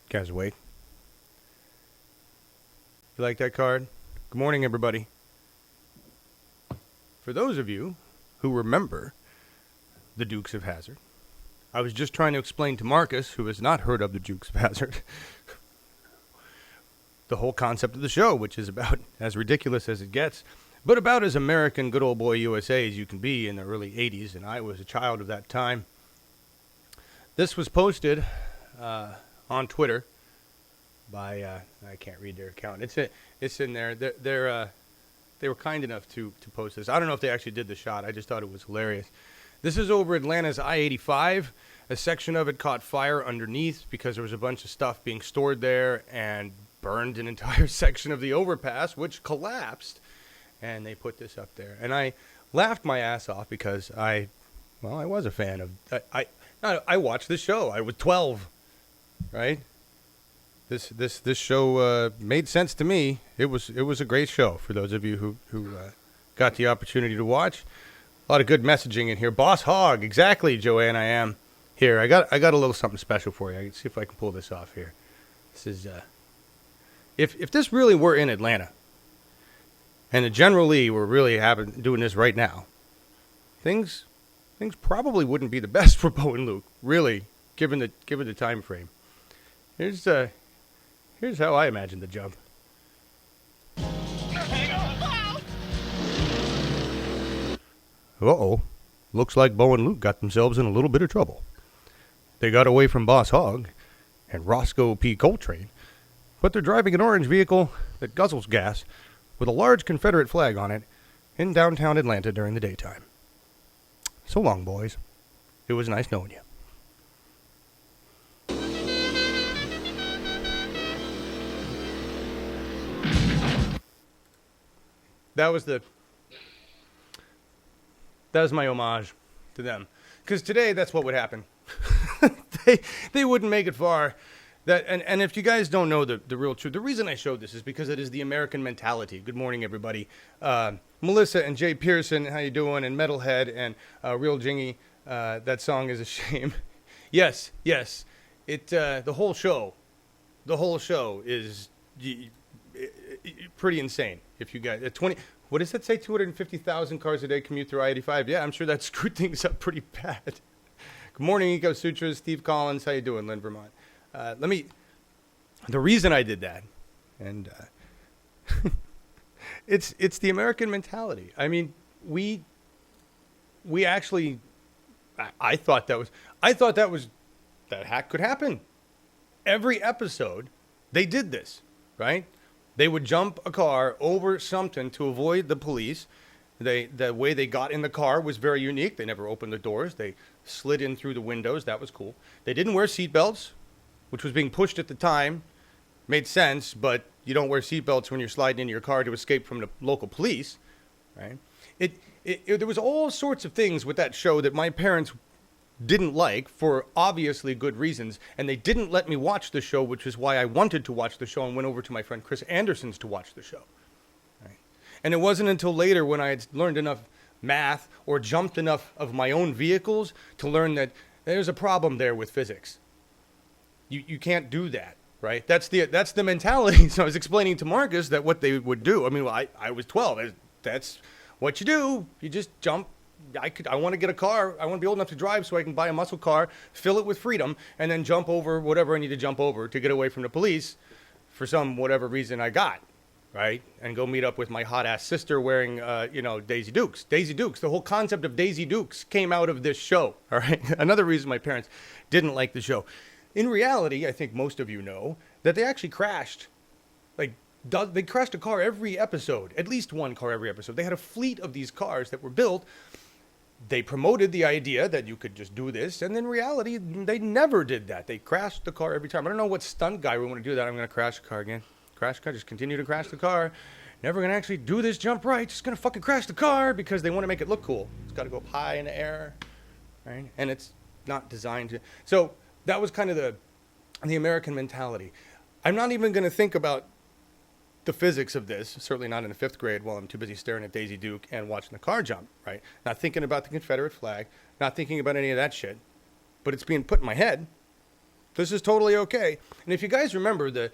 Guys awake? You like that card? Good morning, everybody. For those of you who remember the Dukes of Hazzard, I was just trying to explain to Markus, who has not heard of the Dukes of Hazzard, the whole concept of the show, which is about as ridiculous as it gets, but about as American good old boy USA as you can be in the early 80s, and I was a child of that time. This was posted on Twitter by, I can't read their account. It's in there. They were kind enough to post this. I don't know if they actually did the shot. I just thought it was hilarious. This is over Atlanta's I-85. A section of it caught fire underneath because there was a bunch of stuff being stored there and burned an entire section of the overpass, which collapsed. And they put this up there. And I laughed my ass off because I was a fan of... I watched this show. I was 12, right? This show made sense to me. It was a great show for those of you who got the opportunity to watch. A lot of good messaging in here. Boss Hog, exactly, Joanne. I am here. I got a little something special for you. I can see if I can pull this off here. This is if this really were in Atlanta, and the General Lee were really doing this right now, things probably wouldn't be the best for Bo and Luke, really, given the time frame. Here's how I imagine the jump. Uh-oh. Looks like Bo and Luke got themselves in a little bit of trouble. They got away from Boss Hogg and Roscoe P. Coltrane, but they're driving an orange vehicle that guzzles gas with a large Confederate flag on it in downtown Atlanta during the daytime. So long, boys. It was nice knowing you. That was my homage to them. Because today, that's what would happen. they wouldn't make it far. And if you guys don't know the real truth, the reason I showed this is because it is the American mentality. Good morning, everybody. Melissa and Jay Pearson, how you doing? And Metalhead and Real Jingy, that song is a shame. yes. The whole show is pretty insane. If you guys, 20, what does that say? 250,000 cars a day commute through I-85. Yeah, I'm sure that screwed things up pretty bad. Good morning, Eco Sutras. Steve Collins, how you doing, Lynn, Vermont? The reason I did that, and it's the American mentality. I mean, we actually, I thought that could happen. Every episode, they did this, right? They would jump a car over something to avoid the police. The way they got in the car was very unique. They never opened the doors. They slid in through the windows. That was cool. They didn't wear seatbelts, which was being pushed at the time. Made sense, but you don't wear seatbelts when you're sliding into your car to escape from the local police, right? There was all sorts of things with that show that my parents didn't like for obviously good reasons, and they didn't let me watch the show, which is why I wanted to watch the show and went over to my friend Chris Anderson's to watch the show. Right? And it wasn't until later when I had learned enough math or jumped enough of my own vehicles to learn that there's a problem there with physics. You can't do that, right? That's the mentality. So I was explaining to Markus that what they would do. I mean, I was 12. That's what you do. You just jump. I want to get a car. I want to be old enough to drive so I can buy a muscle car, fill it with freedom, and then jump over whatever I need to jump over to get away from the police for some whatever reason I got, right? And go meet up with my hot-ass sister wearing, Daisy Dukes. Daisy Dukes. The whole concept of Daisy Dukes came out of this show, all right? Another reason my parents didn't like the show. In reality, I think most of you know that they actually crashed. They crashed a car every episode, at least one car every episode. They had a fleet of these cars that were built. They promoted the idea that you could just do this, and in reality, they never did that. They crashed the car every time. I don't know what stunt guy would want to do that. I'm going to crash the car again. Crash the car, just continue to crash the car. Never going to actually do this jump right. Just going to fucking crash the car because they want to make it look cool. It's got to go up high in the air, right? And it's not designed to. So that was kind of the American mentality. I'm not even going to think about the physics of this, certainly not in the 5th grade while I'm too busy staring at Daisy Duke and watching the car jump, right? Not thinking about the Confederate flag, not thinking about any of that shit, but it's being put in my head This is totally okay. And if you guys remember the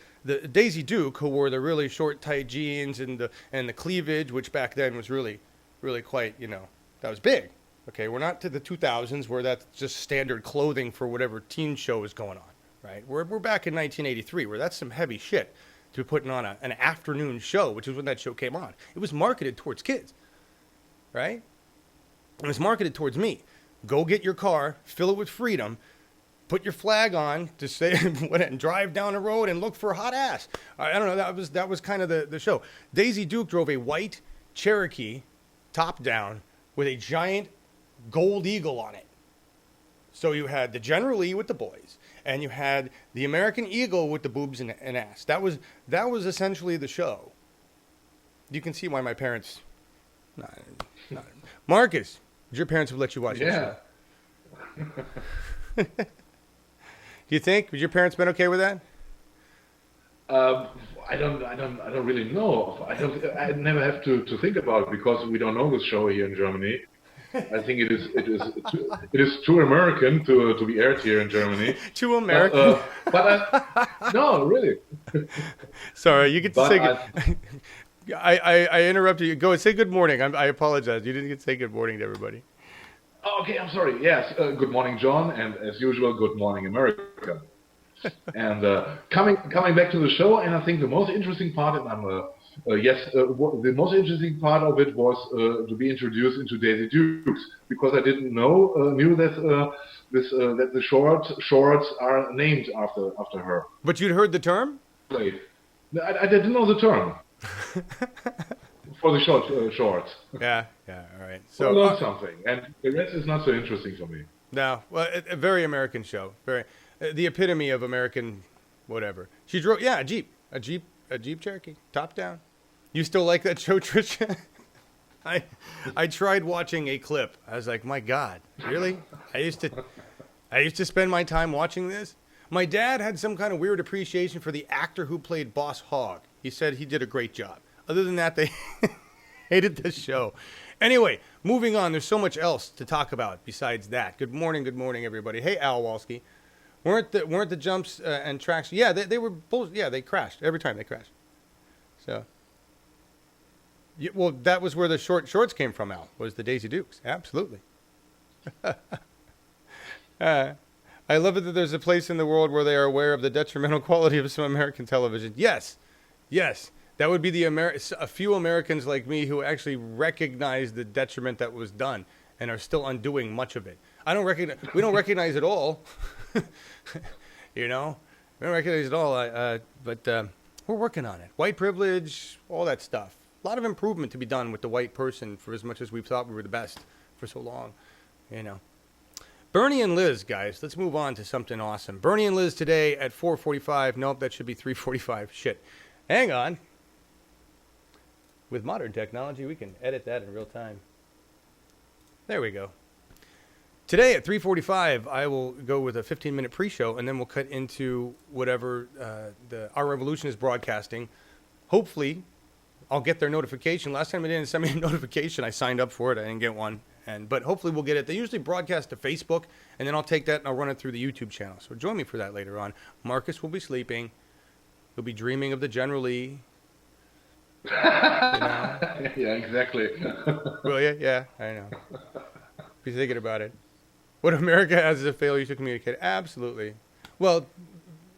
Daisy Duke, who wore the really short, tight jeans and the cleavage, which back then was really, really quite, that was big. Okay, we're not to the 2000s where that's just standard clothing for whatever teen show is going on, right? We're back in 1983 where that's some heavy shit to be putting on an afternoon show, which is when that show came on. It was marketed towards kids, right? It was marketed towards me. Go get your car, fill it with freedom, put your flag on to say and drive down the road and look for hot ass. I don't know. That was kind of the show. Daisy Duke drove a white Cherokee, top down, with a giant gold eagle on it. So you had the General Lee with the boys, and you had the American Eagle with the boobs and ass. That was essentially the show. You can see why my parents. Not. Marcus, would your parents have let you watch that show? Do you think? Would your parents been okay with that? I don't really know. I never have to think about it because we don't know this show here in Germany. I think it is too American to be aired here in Germany. Too American. No, really. Sorry, you get to say good. I interrupted you. Go and say good morning. I apologize. You didn't get to say good morning to everybody. Oh, okay, I'm sorry. Yes, good morning, John, and as usual, good morning, America. And coming back to the show, and I think the most interesting part, the most interesting part of it was to be introduced into Daisy Dukes, because I didn't knew that that the shorts are named after her. But you'd heard the term? I didn't know the term. For the shorts. Yeah, all right. So I learned something, and the rest is not so interesting for me. No, well, a very American show, very the epitome of American, whatever. She drove, a Jeep Cherokee, top down. You still like that show, Trisha? I tried watching a clip. I was like, my God, really? I used to spend my time watching this. My dad had some kind of weird appreciation for the actor who played Boss Hogg. He said he did a great job. Other than that, they hated this show. Anyway, moving on. There's so much else to talk about besides that. Good morning, everybody. Hey, Al Walski. Weren't the jumps and tracks? Yeah, they were both. Yeah, they crashed every time they crashed. So, well, that was where the shorts came from. Al was the Daisy Dukes. Absolutely. I love it that there's a place in the world where they are aware of the detrimental quality of some American television. Yes. That would be a few Americans like me who actually recognize the detriment that was done and are still undoing much of it. We don't recognize it all. We don't recognize it all. But we're working on it. White privilege, all that stuff. A lot of improvement to be done with the white person for as much as we've thought we were the best for so long. Bernie and Liz, guys. Let's move on to something awesome. Bernie and Liz today at 4:45. Nope, that should be 3:45. Shit. Hang on. With modern technology, we can edit that in real time. There we go. Today at 3:45, I will go with a 15-minute pre-show, and then we'll cut into whatever Our Revolution is broadcasting. Hopefully, I'll get their notification. Last time they didn't send me a notification. I signed up for it. I didn't get one. But hopefully we'll get it. They usually broadcast to Facebook, and then I'll take that and I'll run it through the YouTube channel. So join me for that later on. Marcus will be sleeping. He'll be dreaming of the General Lee. Yeah, exactly. Will you? Yeah, I know. Be thinking about it. What America has is a failure to communicate. Absolutely. Well,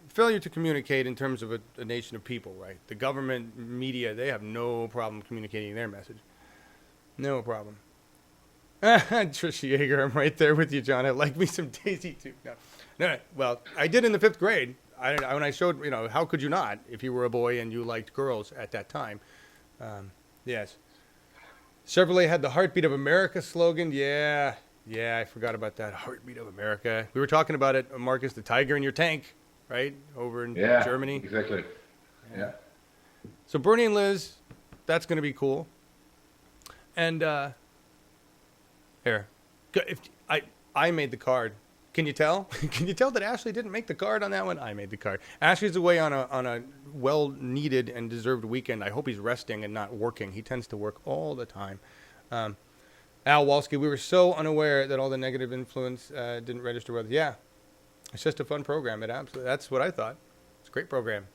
failure to communicate in terms of a nation of people, right? The government, media, they have no problem communicating their message. No problem. Trisha Yeager, I'm right there with you, John. I like me some Daisy too. No. Well, I did in the 5th grade. When I showed, how could you not if you were a boy and you liked girls at that time? Yes. Chevrolet had the Heartbeat of America slogan. Yeah, I forgot about that. Heartbeat of America. We were talking about it, Marcus, the tiger in your tank, right? Over in Germany. Exactly. Yeah. So Bernie and Liz, that's going to be cool. And here, if I made the card. Can you tell? Can you tell that Ashley didn't make the card on that one? I made the card. Ashley's away on a well-needed and deserved weekend. I hope he's resting and not working. He tends to work all the time. Al Walski, we were so unaware that all the negative influence didn't register with us. Yeah. It's just a fun program. That's what I thought. It's a great program.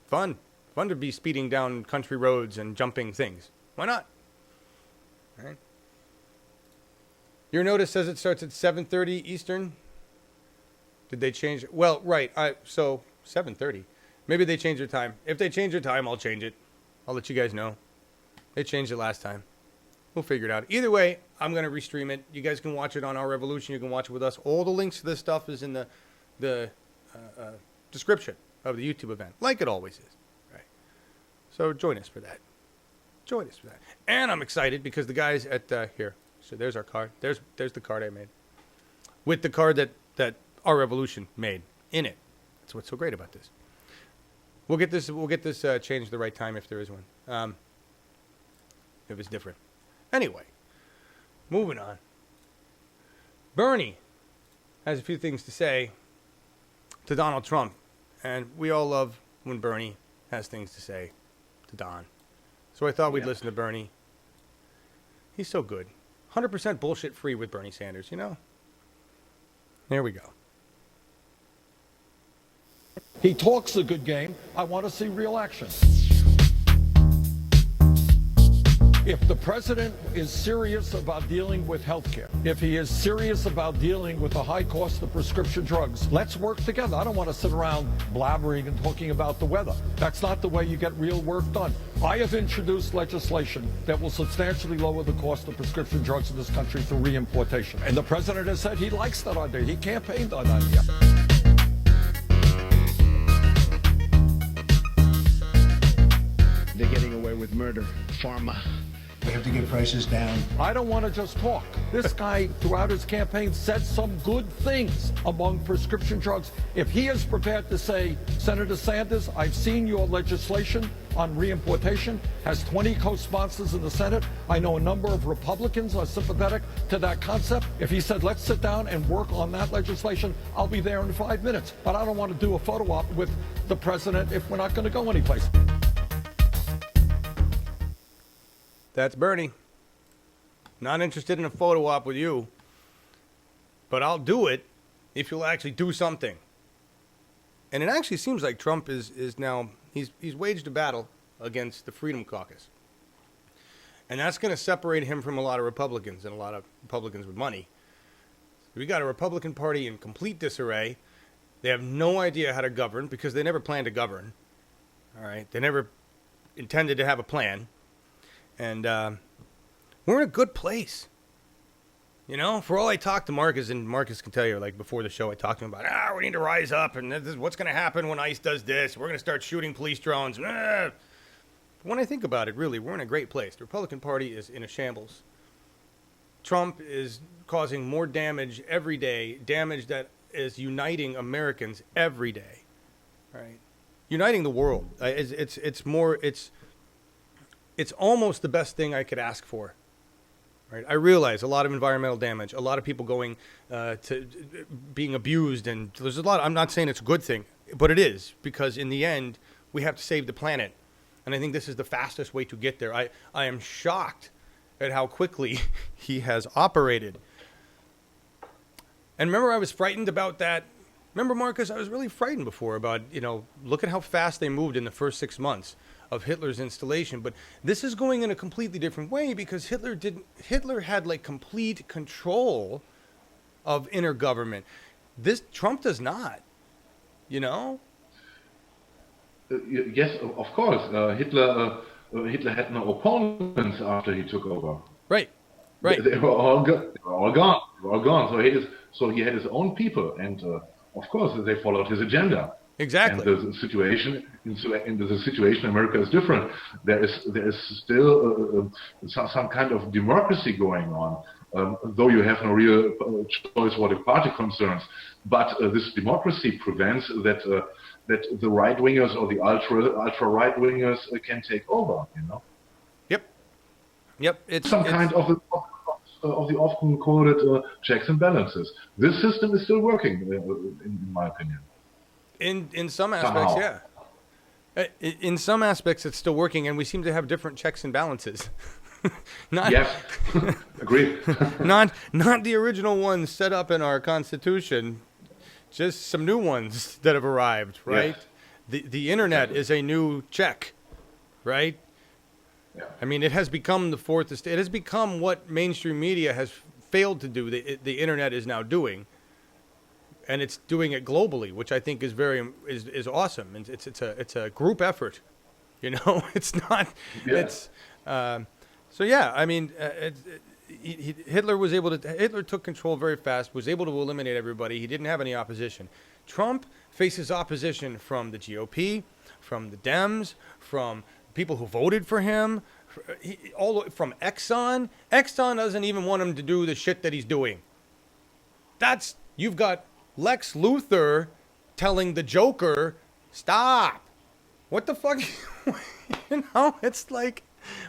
Fun to be speeding down country roads and jumping things. Why not? All right. Your notice says it starts at 7:30 Eastern. Did they change it? Well, right. So 7:30. Maybe they changed their time. If they change their time, I'll change it. I'll let you guys know. They changed it last time. We'll figure it out. Either way, I'm going to restream it. You guys can watch it on Our Revolution. You can watch it with us. All the links to this stuff is in the description of the YouTube event, like it always is. Right. So join us for that. And I'm excited because the guys at here. So there's our card. There's the card I made. With the card that Our Revolution made in it. That's what's so great about this. We'll get this changed the right time if there is one. If it's different. Anyway, moving on. Bernie has a few things to say to Donald Trump, and we all love when Bernie has things to say to Don. So I thought we'd listen to Bernie. He's so good. 100% bullshit free with Bernie Sanders, you know? There we go. He talks a good game. I want to see real action. If the president is serious about dealing with health care, if he is serious about dealing with the high cost of prescription drugs, let's work together. I don't want to sit around blabbering and talking about the weather. That's not the way you get real work done. I have introduced legislation that will substantially lower the cost of prescription drugs in this country through reimportation. And the president has said he likes that idea. He campaigned on that idea. They're getting away with murder. Pharma. We have to get prices down. I don't want to just talk. This guy, throughout his campaign, said some good things among prescription drugs. If he is prepared to say, Senator Sanders, I've seen your legislation on reimportation, has 20 co-sponsors in the Senate. I know a number of Republicans are sympathetic to that concept. If he said, let's sit down and work on that legislation, I'll be there in 5 minutes. But I don't want to do a photo op with the president if we're not going to go anyplace. That's Bernie. Not interested in a photo op with you. But I'll do it if you'll actually do something. And it actually seems like Trump is now, he's waged a battle against the Freedom Caucus. And that's going to separate him from a lot of Republicans and a lot of Republicans with money. We got a Republican Party in complete disarray. They have no idea how to govern because they never planned to govern. All right. They never intended to have a plan. And we're in a good place. You know, for all I talk to Markus, and Markus can tell you, like before the show, I talked to him about, we need to rise up, and this is what's going to happen when ICE does this. We're going to start shooting police drones. But when I think about it, really, we're in a great place. The Republican Party is in a shambles. Trump is causing more damage every day, damage that is uniting Americans every day. Right? Uniting the world. It's almost the best thing I could ask for. Right? I realize a lot of environmental damage, a lot of people going to being abused, and there's a lot. I'm not saying it's a good thing, but it is, because in the end, we have to save the planet. And I think this is the fastest way to get there. I am shocked at how quickly he has operated. And remember, I was frightened about that. Remember, Markus, I was really frightened before about, look at how fast they moved in the first 6 months of Hitler's installation. But this is going in a completely different way because Hitler had like complete control of inner government. Trump does not, Yes, of course. Hitler had no opponents after he took over. Right. They were all gone. So he had his own people, and of course they followed his agenda. Exactly. And the situation in America is different. There is still some kind of democracy going on, though you have no real choice what the party concerns. But this democracy prevents that the right wingers or the ultra right wingers can take over. Yep. It's kind of the often quoted checks and balances. This system is still working, in my opinion. In some aspects, somehow. Yeah. In some aspects, it's still working, and we seem to have different checks and balances. Yes, agreed. not the original ones set up in our Constitution. just some new ones that have arrived, right? Yes. The internet is a new check, right? Yeah. I mean, it has become the fourth estate. It has become what mainstream media has failed to do. The internet is now doing, and it's doing it globally, which I think is is awesome. And it's a group effort, you know. It's not. Yeah. It's so yeah. I mean, Hitler took control very fast. Was able to eliminate everybody. He didn't have any opposition. Trump faces opposition from the GOP, from the Dems, from people who voted for him, from Exxon. Exxon doesn't even want him to do the shit that he's doing. You've got Lex Luthor telling the Joker, stop. What the fuck? You know, it's like,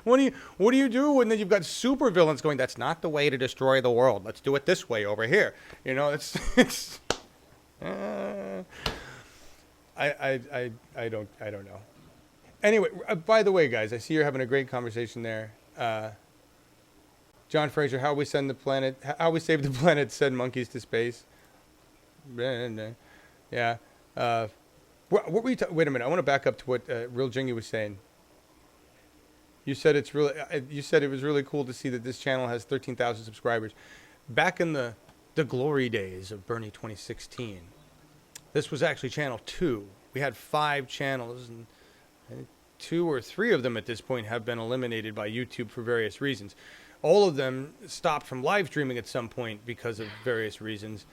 what do you do when you've got supervillains going, that's not the way to destroy the world. Let's do it this way over here. You know, I don't know. Anyway, by the way, guys, I see you're having a great conversation there. John Fraser, how we save the planet, send monkeys to space. Yeah. What were you wait a minute. I want to back up to what Real Jingy was saying. You said it was really cool to see that this channel has 13,000 subscribers. Back in the glory days of Bernie 2016, this was actually channel 2. We had 5 channels, and 2 or 3 of them at this point have been eliminated by YouTube for various reasons. All of them stopped from live streaming at some point because of various reasons.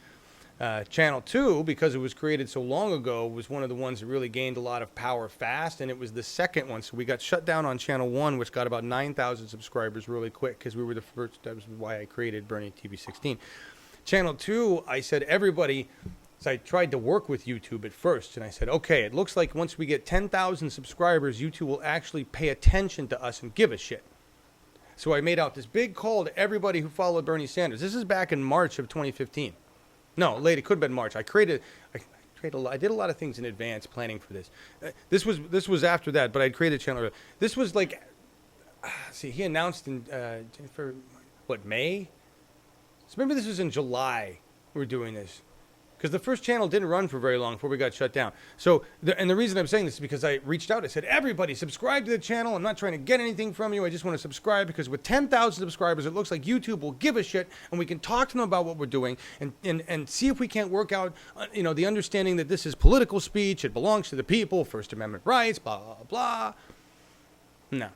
Channel 2, because it was created so long ago, was one of the ones that really gained a lot of power fast, and it was the second one. So we got shut down on Channel 1, which got about 9,000 subscribers really quick because we were the first. That was why I created Bernie TV 16. Channel 2, I said everybody. So I tried to work with YouTube at first, and I said, okay, it looks like once we get 10,000 subscribers, YouTube will actually pay attention to us and give a shit. So I made out this big call to everybody who followed Bernie Sanders. This is back in March of 2015. No, late. It could have been March. I did a lot of things in advance planning for this. This was after that, but I'd created a channel. This was like, he announced in for May? So maybe this was in July. We were doing this. Because the first channel didn't run for very long before we got shut down. So, and the reason I'm saying this is because I reached out. I said, everybody, subscribe to the channel. I'm not trying to get anything from you. I just want to subscribe because with 10,000 subscribers, it looks like YouTube will give a shit, and we can talk to them about what we're doing and see if we can't work out, the understanding that this is political speech. It belongs to the people, First Amendment rights, blah, blah, blah. No.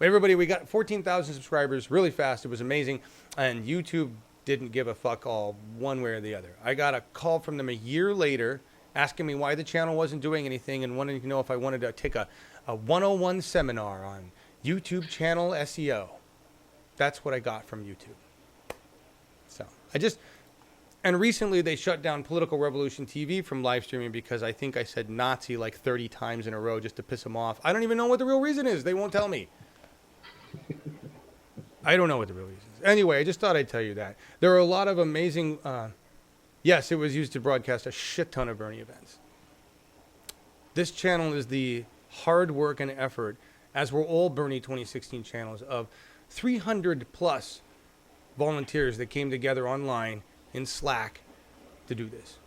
Everybody, we got 14,000 subscribers really fast. It was amazing. And YouTube didn't give a fuck all one way or the other. I got a call from them a year later asking me why the channel wasn't doing anything and wanting to know if I wanted to take a 101 seminar on YouTube channel SEO. That's what I got from YouTube. So and recently they shut down Political Revolution TV from live streaming because I think I said Nazi like 30 times in a row just to piss them off. I don't even know what the real reason is. They won't tell me. I don't know what the real reason is. Anyway, I just thought I'd tell you that. There are a lot of amazing... yes, it was used to broadcast a shit ton of Bernie events. This channel is the hard work and effort, as were all Bernie 2016 channels, of 300-plus volunteers that came together online in Slack to do this.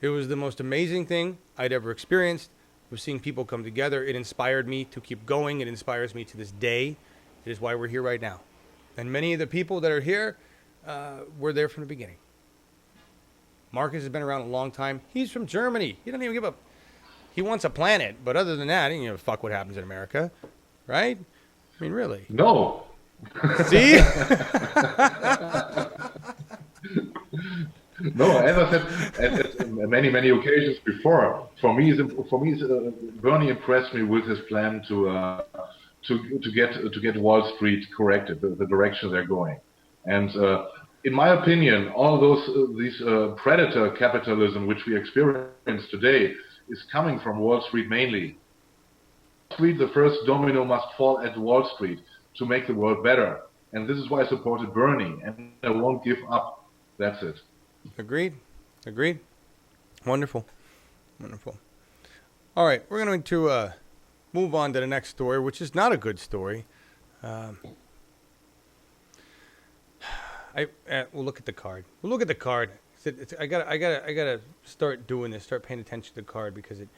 It was the most amazing thing I'd ever experienced. Was seeing people come together. It inspired me to keep going. It inspires me to this day. It is why we're here right now. And many of the people that are here were there from the beginning. Markus has been around a long time. He's from Germany. He doesn't even give a... He wants a planet, but other than that, he doesn't give a fuck what happens in America. Right? I mean, really. No. See? No, as I said at many occasions before, for me, Bernie impressed me with his plan to get Wall Street corrected, the direction they're going. And in my opinion, all these predator capitalism which we experience today is coming from Wall Street mainly. Wall Street, the first domino must fall at Wall Street to make the world better. And this is why I supported Bernie, and I won't give up. That's it. Agreed. Wonderful. All right, we're going to move on to the next story, which is not a good story. We'll look at the card. I gotta start doing this. Start paying attention to the card because it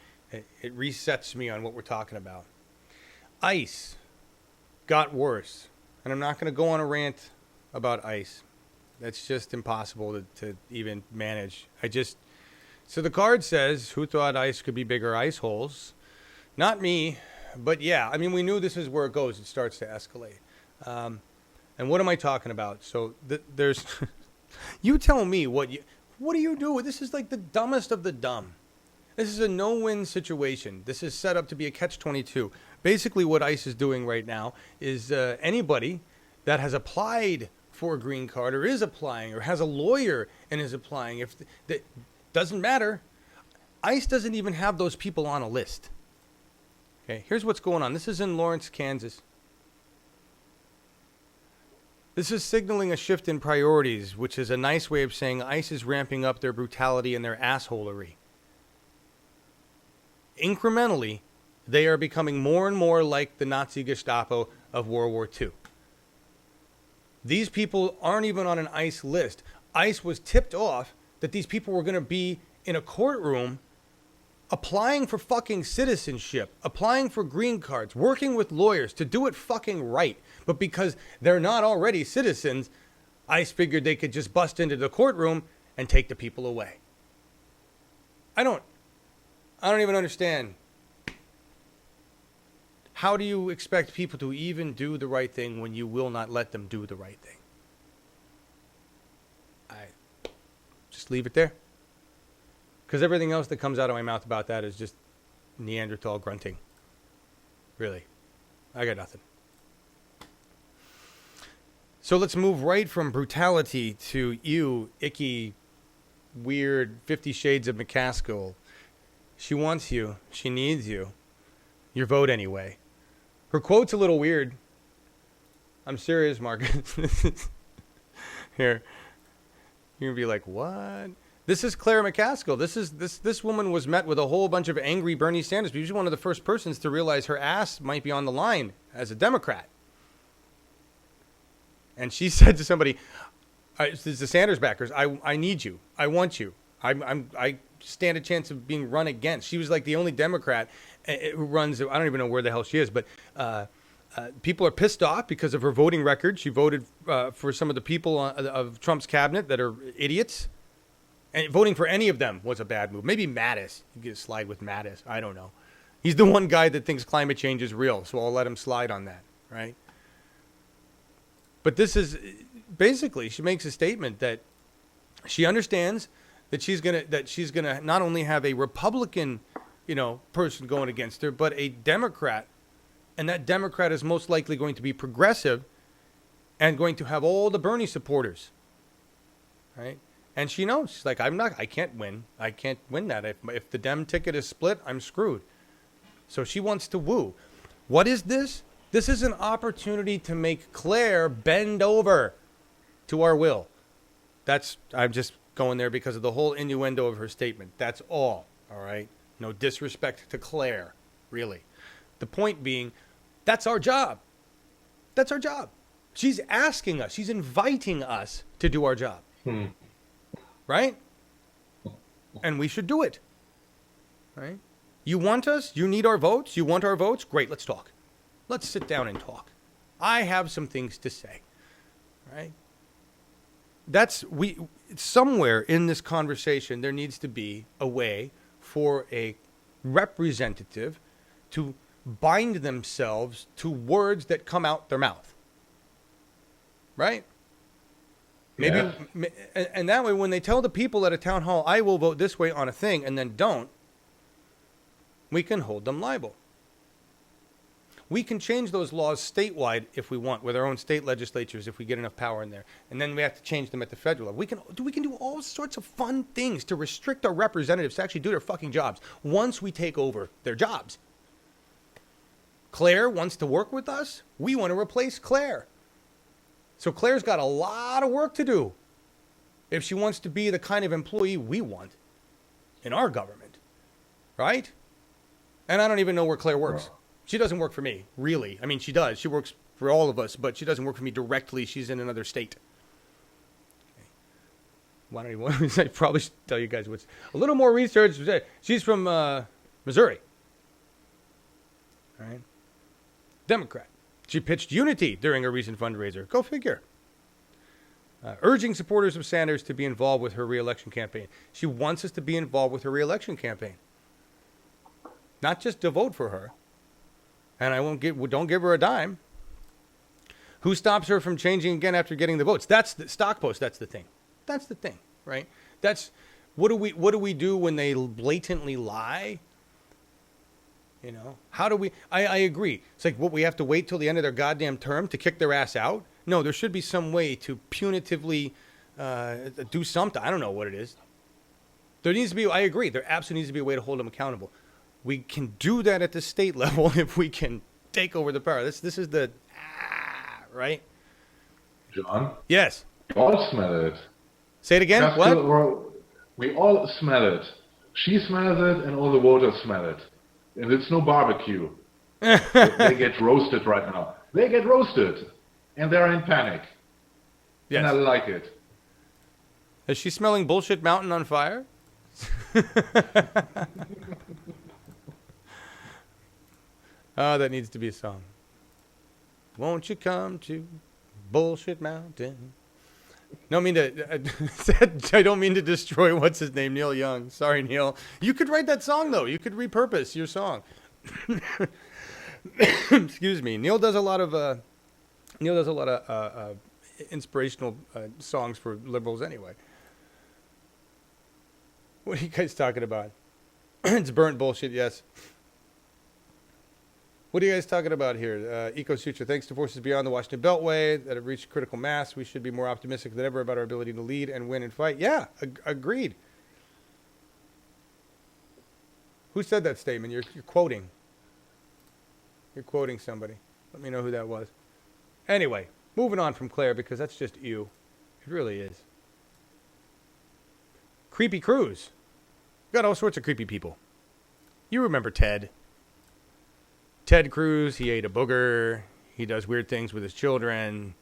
resets me on what we're talking about. ICE got worse, and I'm not gonna go on a rant about ICE. That's just impossible to even manage. So the card says, who thought ICE could be bigger ice holes? Not me, but yeah. I mean, we knew this is where it goes. It starts to escalate. And what am I talking about? So there's, you tell me what do you do? This is like the dumbest of the dumb. This is a no-win situation. This is set up to be a catch-22. Basically, what ICE is doing right now is anybody that has applied for a green card or is applying or has a lawyer and is applying, doesn't matter. ICE doesn't even have those people on a list. Okay, here's what's going on. This is in Lawrence, Kansas. This is signaling a shift in priorities, which is a nice way of saying ICE is ramping up their brutality and their assholery. Incrementally, they are becoming more and more like the Nazi Gestapo of World War II. These people aren't even on an ICE list. ICE was tipped off that these people were going to be in a courtroom applying for fucking citizenship, applying for green cards, working with lawyers to do it fucking right. But because they're not already citizens, ICE figured they could just bust into the courtroom and take the people away. I don't even understand. How do you expect people to even do the right thing when you will not let them do the right thing? Just leave it there. Because everything else that comes out of my mouth about that is just Neanderthal grunting. Really. I got nothing. So let's move right from brutality to you, icky, weird 50 Shades of McCaskill. She wants you. She needs you. Your vote anyway. Her quote's a little weird. I'm serious, Markus. Here. You're going to be like, what? This is Claire McCaskill. This woman was met with a whole bunch of angry Bernie Sanders. She's one of the first persons to realize her ass might be on the line as a Democrat. And she said to somebody, the Sanders backers, I need you. I want you. I stand a chance of being run against. She was like the only Democrat who runs, I don't even know where the hell she is, but people are pissed off because of her voting record. She voted for some of the people of Trump's cabinet that are idiots. And voting for any of them was a bad move. Maybe Mattis. You get a slide with Mattis. I don't know. He's the one guy that thinks climate change is real, so I'll let him slide on that, right? But this is basically, she makes a statement that she understands that she's gonna not only have a Republican, person going against her, but a Democrat, and that Democrat is most likely going to be progressive and going to have all the Bernie supporters, right? And she knows, she's like, I can't win. I can't win that. If the Dem ticket is split, I'm screwed. So she wants to woo. What is this? This is an opportunity to make Claire bend over to our will. I'm just going there because of the whole innuendo of her statement. That's all right? No disrespect to Claire, really. The point being, that's our job. That's our job. She's asking us. She's inviting us to do our job. Right? And we should do it. Right? You want us? You need our votes? You want our votes? Great, let's talk. Let's sit down and talk. I have some things to say. Right? Somewhere in this conversation there needs to be a way for a representative to bind themselves to words that come out their mouth. Right? Maybe, yeah. And that way, when they tell the people at a town hall, I will vote this way on a thing, and then don't, we can hold them liable. We can change those laws statewide if we want, with our own state legislatures, if we get enough power in there. And then we have to change them at the federal level. We can do all sorts of fun things to restrict our representatives to actually do their fucking jobs once we take over their jobs. Claire wants to work with us. We want to replace Claire. So Claire's got a lot of work to do if she wants to be the kind of employee we want in our government, right? And I don't even know where Claire works. She doesn't work for me, really. I mean, she does. She works for all of us, but she doesn't work for me directly. She's in another state. Why don't you? I probably should tell you guys what's a little more research. She's from Missouri. All right. Democrat. She pitched unity during a recent fundraiser. Go figure. Urging supporters of Sanders to be involved with her re-election campaign. She wants us to be involved with her re-election campaign. Not just to vote for her. And don't give her a dime. Who stops her from changing again after getting the votes? That's the stock post. That's the thing. That's the thing, right? That's what do we do when they blatantly lie? You know, how do we? I agree. It's like what we have to wait till the end of their goddamn term to kick their ass out. No, there should be some way to punitively do something. I don't know what it is. There needs to be. I agree. There absolutely needs to be a way to hold them accountable. We can do that at the state level if we can take over the power. This is the right. John. Yes. We all smell it. Say it again. Pascal, What? We all smell it. She smells it, and all the voters smell it. And it's no barbecue. They get roasted right now. They get roasted, and they're in panic. Yes. And I like it. Is she smelling bullshit mountain on fire? Oh, that needs to be a song. Won't you come to Bullshit Mountain? No, I don't mean to destroy what's his name, Neil Young. Sorry, Neil. You could write that song though. You could repurpose your song. Excuse me. Neil does a lot of inspirational songs for liberals anyway. What are you guys talking about? It's burnt bullshit, yes. What are you guys talking about here? EcoSutra, thanks to forces beyond the Washington Beltway that have reached critical mass, we should be more optimistic than ever about our ability to lead and win and fight. Yeah, agreed. Who said that statement? You're quoting. You're quoting somebody. Let me know who that was. Anyway, moving on from Claire because that's just you. It really is. Creepy Cruz. Got all sorts of creepy people. You remember Ted. Ted Cruz, he ate a booger. He does weird things with his children.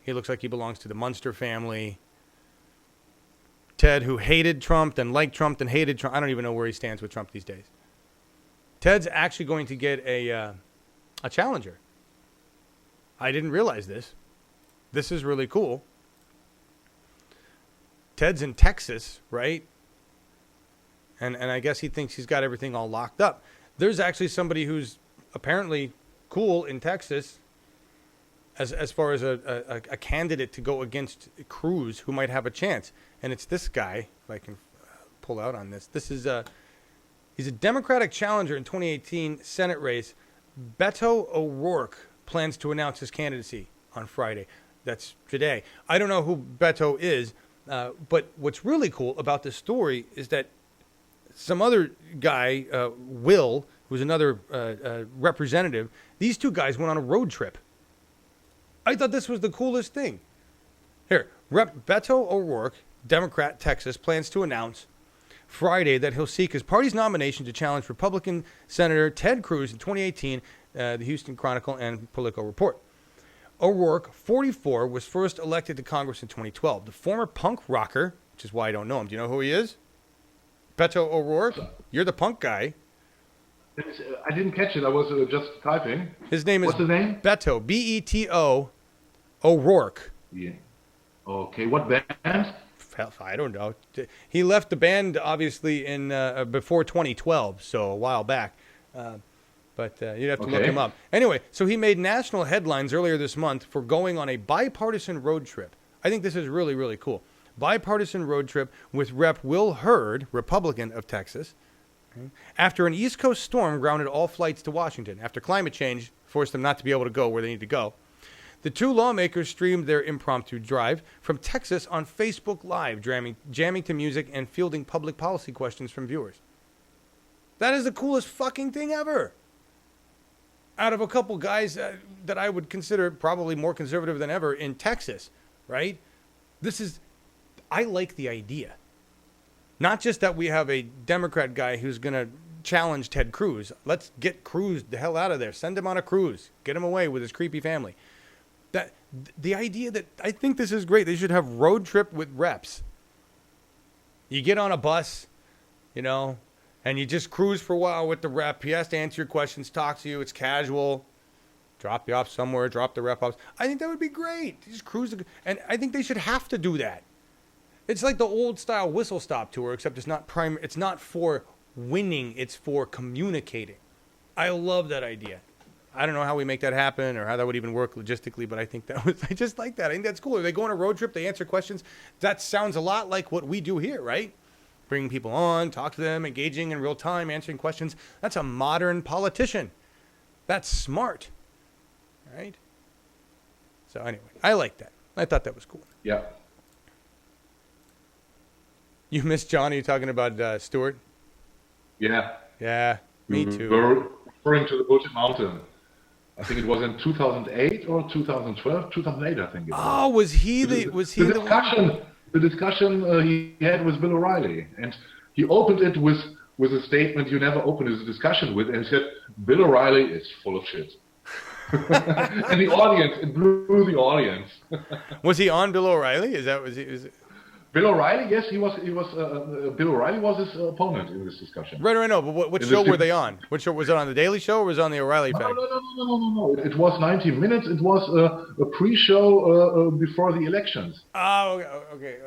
He looks like he belongs to the Munster family. Ted, who hated Trump, then liked Trump, then hated Trump. I don't even know where he stands with Trump these days. Ted's actually going to get a challenger. I didn't realize this. This is really cool. Ted's in Texas, right? And I guess he thinks he's got everything all locked up. There's actually somebody who's apparently cool in Texas as far as a candidate to go against Cruz who might have a chance. And it's this guy, if I can pull out on this. This is he's a Democratic challenger in 2018 Senate race. Beto O'Rourke plans to announce his candidacy on Friday. That's today. I don't know who Beto is, but what's really cool about this story is that some other guy, Will, who's another representative, these two guys went on a road trip. I thought this was the coolest thing. Here, Rep. Beto O'Rourke, Democrat, Texas, plans to announce Friday that he'll seek his party's nomination to challenge Republican Senator Ted Cruz in 2018, the Houston Chronicle and Politico report. O'Rourke, 44, was first elected to Congress in 2012. The former punk rocker, which is why I don't know him. Do you know who he is? Beto O'Rourke? You're the punk guy. I didn't catch it. I was just typing. His name is What's his name? Beto, Beto O'Rourke. Yeah. Okay. What band? I don't know. He left the band obviously in before 2012, so a while back. But you'd have to look him up. Anyway, so he made national headlines earlier this month for going on a bipartisan road trip. I think this is really, really cool. Bipartisan road trip with Rep. Will Hurd, Republican of Texas, after an East Coast storm grounded all flights to Washington. After climate change forced them not to be able to go where they need to go. The two lawmakers streamed their impromptu drive from Texas on Facebook Live, jamming to music and fielding public policy questions from viewers. That is the coolest fucking thing ever. Out of a couple guys that I would consider probably more conservative than ever in Texas, right? I like the idea. Not just that we have a Democrat guy who's going to challenge Ted Cruz. Let's get Cruz the hell out of there. Send him on a cruise. Get him away with his creepy family. The idea that I think this is great. They should have road trip with reps. You get on a bus, you know, and you just cruise for a while with the rep. He has to answer your questions, talk to you. It's casual. Drop you off somewhere, drop the rep off. I think that would be great. Just cruise. And I think they should have to do that. It's like the old style whistle stop tour, except it's not for winning, it's for communicating. I love that idea. I don't know how we make that happen or how that would even work logistically, but I just like that. I think that's cool. They go on a road trip, they answer questions. That sounds a lot like what we do here, right? Bringing people on, talk to them, engaging in real time, answering questions. That's a modern politician. That's smart, right? So anyway, I like that. I thought that was cool. Yeah. You missed Johnny talking about Stewart? Yeah. Yeah, me too. We're referring to the Bullshit Mountain. I think it was in 2008 or 2012, 2008, I think it was. Oh, was he the one? The discussion he had with Bill O'Reilly, and he opened it with a statement you never open a discussion with, and he said, Bill O'Reilly is full of shit. And the audience, it blew the audience. Was he on Bill O'Reilly? Is it? Bill O'Reilly, yes, he was. Bill O'Reilly was his opponent in this discussion. Right, no. But what show were they on? What show was it on? The Daily Show or was it on the O'Reilly Effect? No. It was 90 minutes. It was a pre-show before the elections. Oh, okay.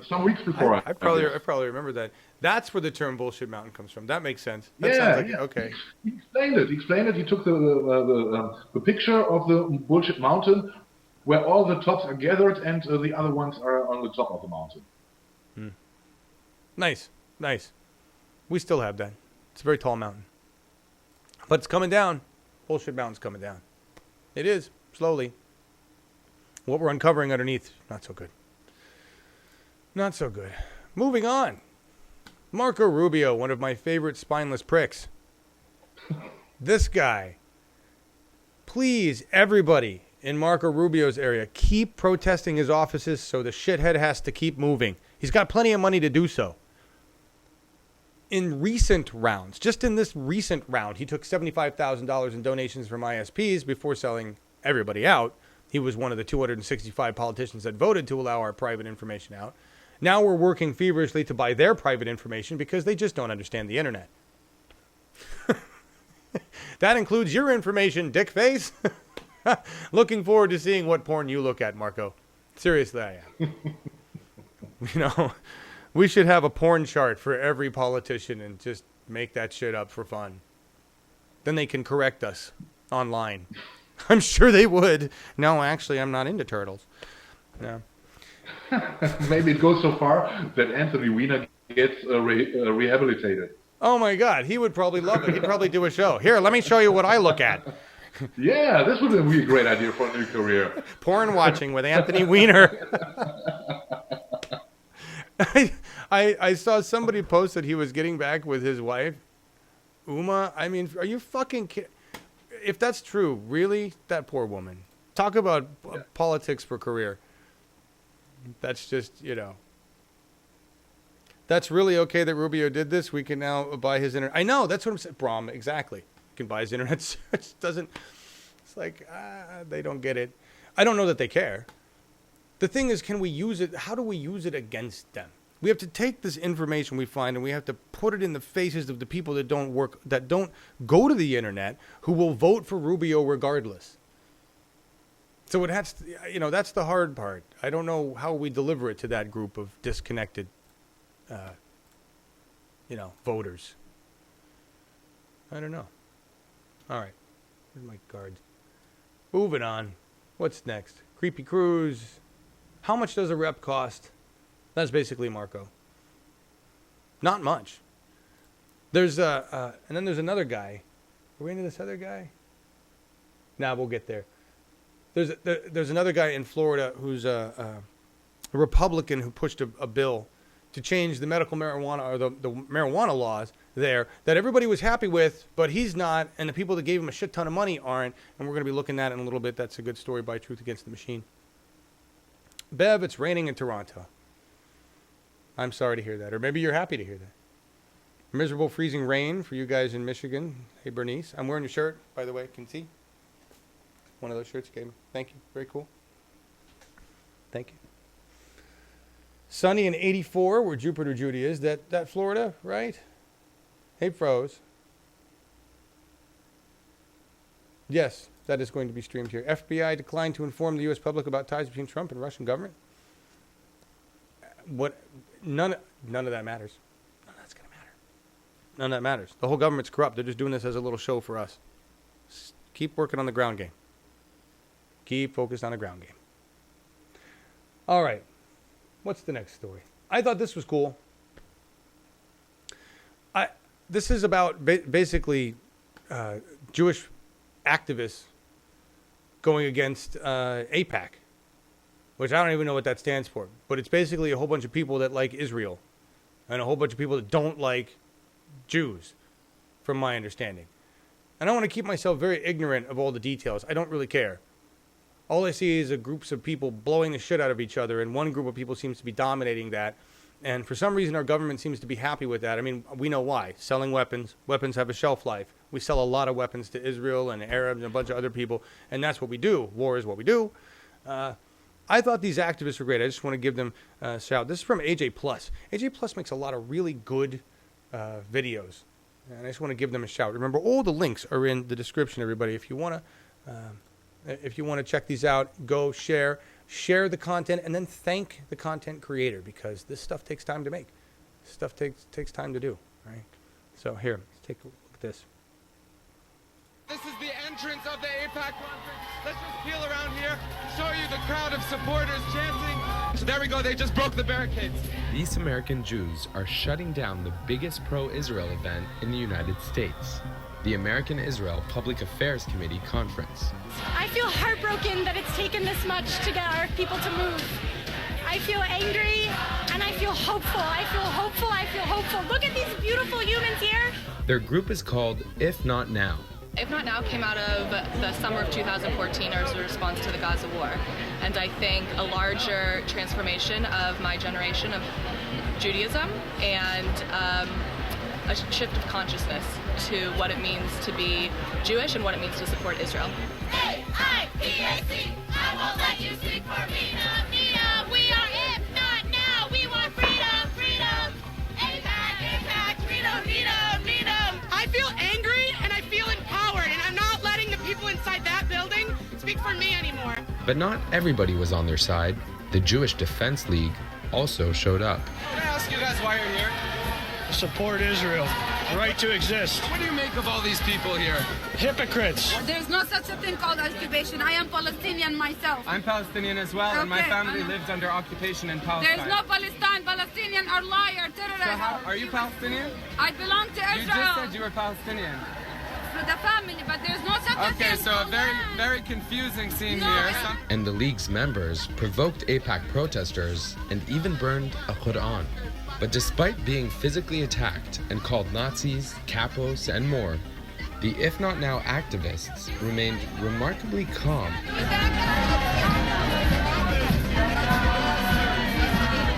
Some weeks before. I probably remember that. That's where the term Bullshit Mountain comes from. That makes sense. That sounds like okay. He explained it. He took the picture of the Bullshit Mountain, where all the tops are gathered and the other ones are on the top of the mountain. Nice. We still have that. It's a very tall mountain. But it's coming down. Bullshit Mountain's coming down. It is, slowly. What we're uncovering underneath, not so good. Not so good. Moving on. Marco Rubio, one of my favorite spineless pricks. This guy. Please, everybody in Marco Rubio's area, keep protesting his offices so the shithead has to keep moving. He's got plenty of money to do so. In recent rounds, just in this recent round, he took $75,000 in donations from ISPs before selling everybody out. He was one of the 265 politicians that voted to allow our private information out. Now we're working feverishly to buy their private information because they just don't understand the internet. That includes your information, dick face. Looking forward to seeing what porn you look at, Marco. Seriously, I am. You know, we should have a porn chart for every politician and just make that shit up for fun. Then they can correct us online. I'm sure they would. No, actually, I'm not into turtles. No. Maybe it goes so far that Anthony Weiner gets rehabilitated. Oh, my God. He would probably love it. He'd probably do a show. Here, let me show you what I look at. Yeah, this would be a great idea for a new career. Porn watching with Anthony Weiner. I saw somebody post that he was getting back with his wife, Uma. I mean, are you fucking kidding? If that's true, really, that poor woman. Talk about politics for career. That's just, you know. That's really okay that Rubio did this. We can now buy his internet. I know, that's what I'm saying. Brahm, exactly. You can buy his internet search. It's like, they don't get it. I don't know that they care. The thing is, can we use it? How do we use it against them? We have to take this information we find and we have to put it in the faces of the people that don't go to the internet, who will vote for Rubio regardless. So it has to, you know, that's the hard part. I don't know how we deliver it to that group of disconnected, voters. I don't know. All right. Where's my cards? Moving on. What's next? Creepy Cruise. How much does a rep cost? That's basically Marco. Not much. There's and then there's another guy. Are we into this other guy? Nah, we'll get there. There's another guy in Florida who's a Republican who pushed a bill to change the medical marijuana or the marijuana laws there that everybody was happy with, but he's not, and the people that gave him a shit ton of money aren't, and we're going to be looking at it in a little bit. That's a good story by Truth Against the Machine. Bev, it's raining in Toronto. I'm sorry to hear that, or maybe you're happy to hear that. Miserable freezing rain for you guys in Michigan. Hey, Bernice, I'm wearing your shirt, by the way. Can you see? One of those shirts you gave me. Thank you. Very cool. Thank you. Sunny in 84, where Jupiter Judy is. That Florida, right? Hey, Froze. Yes, that is going to be streamed here. FBI declined to inform the U.S. public about ties between Trump and Russian government. What? None of that matters. None of that's going to matter. None of that matters. The whole government's corrupt. They're just doing this as a little show for us. Keep working on the ground game. Keep focused on the ground game. All right. What's the next story? I thought this was cool. This is about basically Jewish activists going against AIPAC, which I don't even know what that stands for. But it's basically a whole bunch of people that like Israel and a whole bunch of people that don't like Jews, from my understanding. And I want to keep myself very ignorant of all the details. I don't really care. All I see is groups of people blowing the shit out of each other, and one group of people seems to be dominating that. And for some reason, our government seems to be happy with that. I mean, we know why. Selling weapons. Weapons have a shelf life. We sell a lot of weapons to Israel and Arabs and a bunch of other people, and that's what we do. War is what we do. I thought these activists were great. I just want to give them a shout. This is from AJ Plus. AJ Plus makes a lot of really good videos, and I just want to give them a shout. Remember, all the links are in the description, everybody. If you want to check these out, go share the content, and then thank the content creator, because this stuff takes time to make. This stuff takes time to do, right? So here, let's take a look at this. This is the entrance of the AIPAC conference. Let's just peel around here, show you the crowd of supporters chanting. So there we go, they just broke the barricades. These American Jews are shutting down the biggest pro-Israel event in the United States, the American Israel Public Affairs Committee Conference. I feel heartbroken that it's taken this much to get our people to move. I feel angry and I feel hopeful. I feel hopeful. I feel hopeful. Look at these beautiful humans here. Their group is called If Not Now. If Not Now came out of the summer of 2014 as a response to the Gaza war. And I think a larger transformation of my generation of Judaism and a shift of consciousness to what it means to be Jewish and what it means to support Israel. AIPAC, I won't let you speak for me. We are If Not Now. We want freedom, freedom. AIPAC, freedom. I feel angry and I feel empowered, and I'm not letting the people inside that building speak for me anymore. But not everybody was on their side. The Jewish Defense League also showed up. Can I ask you guys why you're here? Support Israel. Right to exist. What do you make of all these people here? Hypocrites. There's no such a thing called occupation. I am Palestinian myself. I'm Palestinian as well, and my Okay, family lives under occupation in Palestine. There's no Palestine. Palestinian are liar, terrorists. So how, are you Palestinian? I belong to Israel. You just said you were Palestinian. For the family, but there's no such a thing. Okay, so a very confusing scene here. And the league's members provoked AIPAC protesters and even burned a Quran. But despite being physically attacked and called Nazis, capos, and more, the If Not Now activists remained remarkably calm.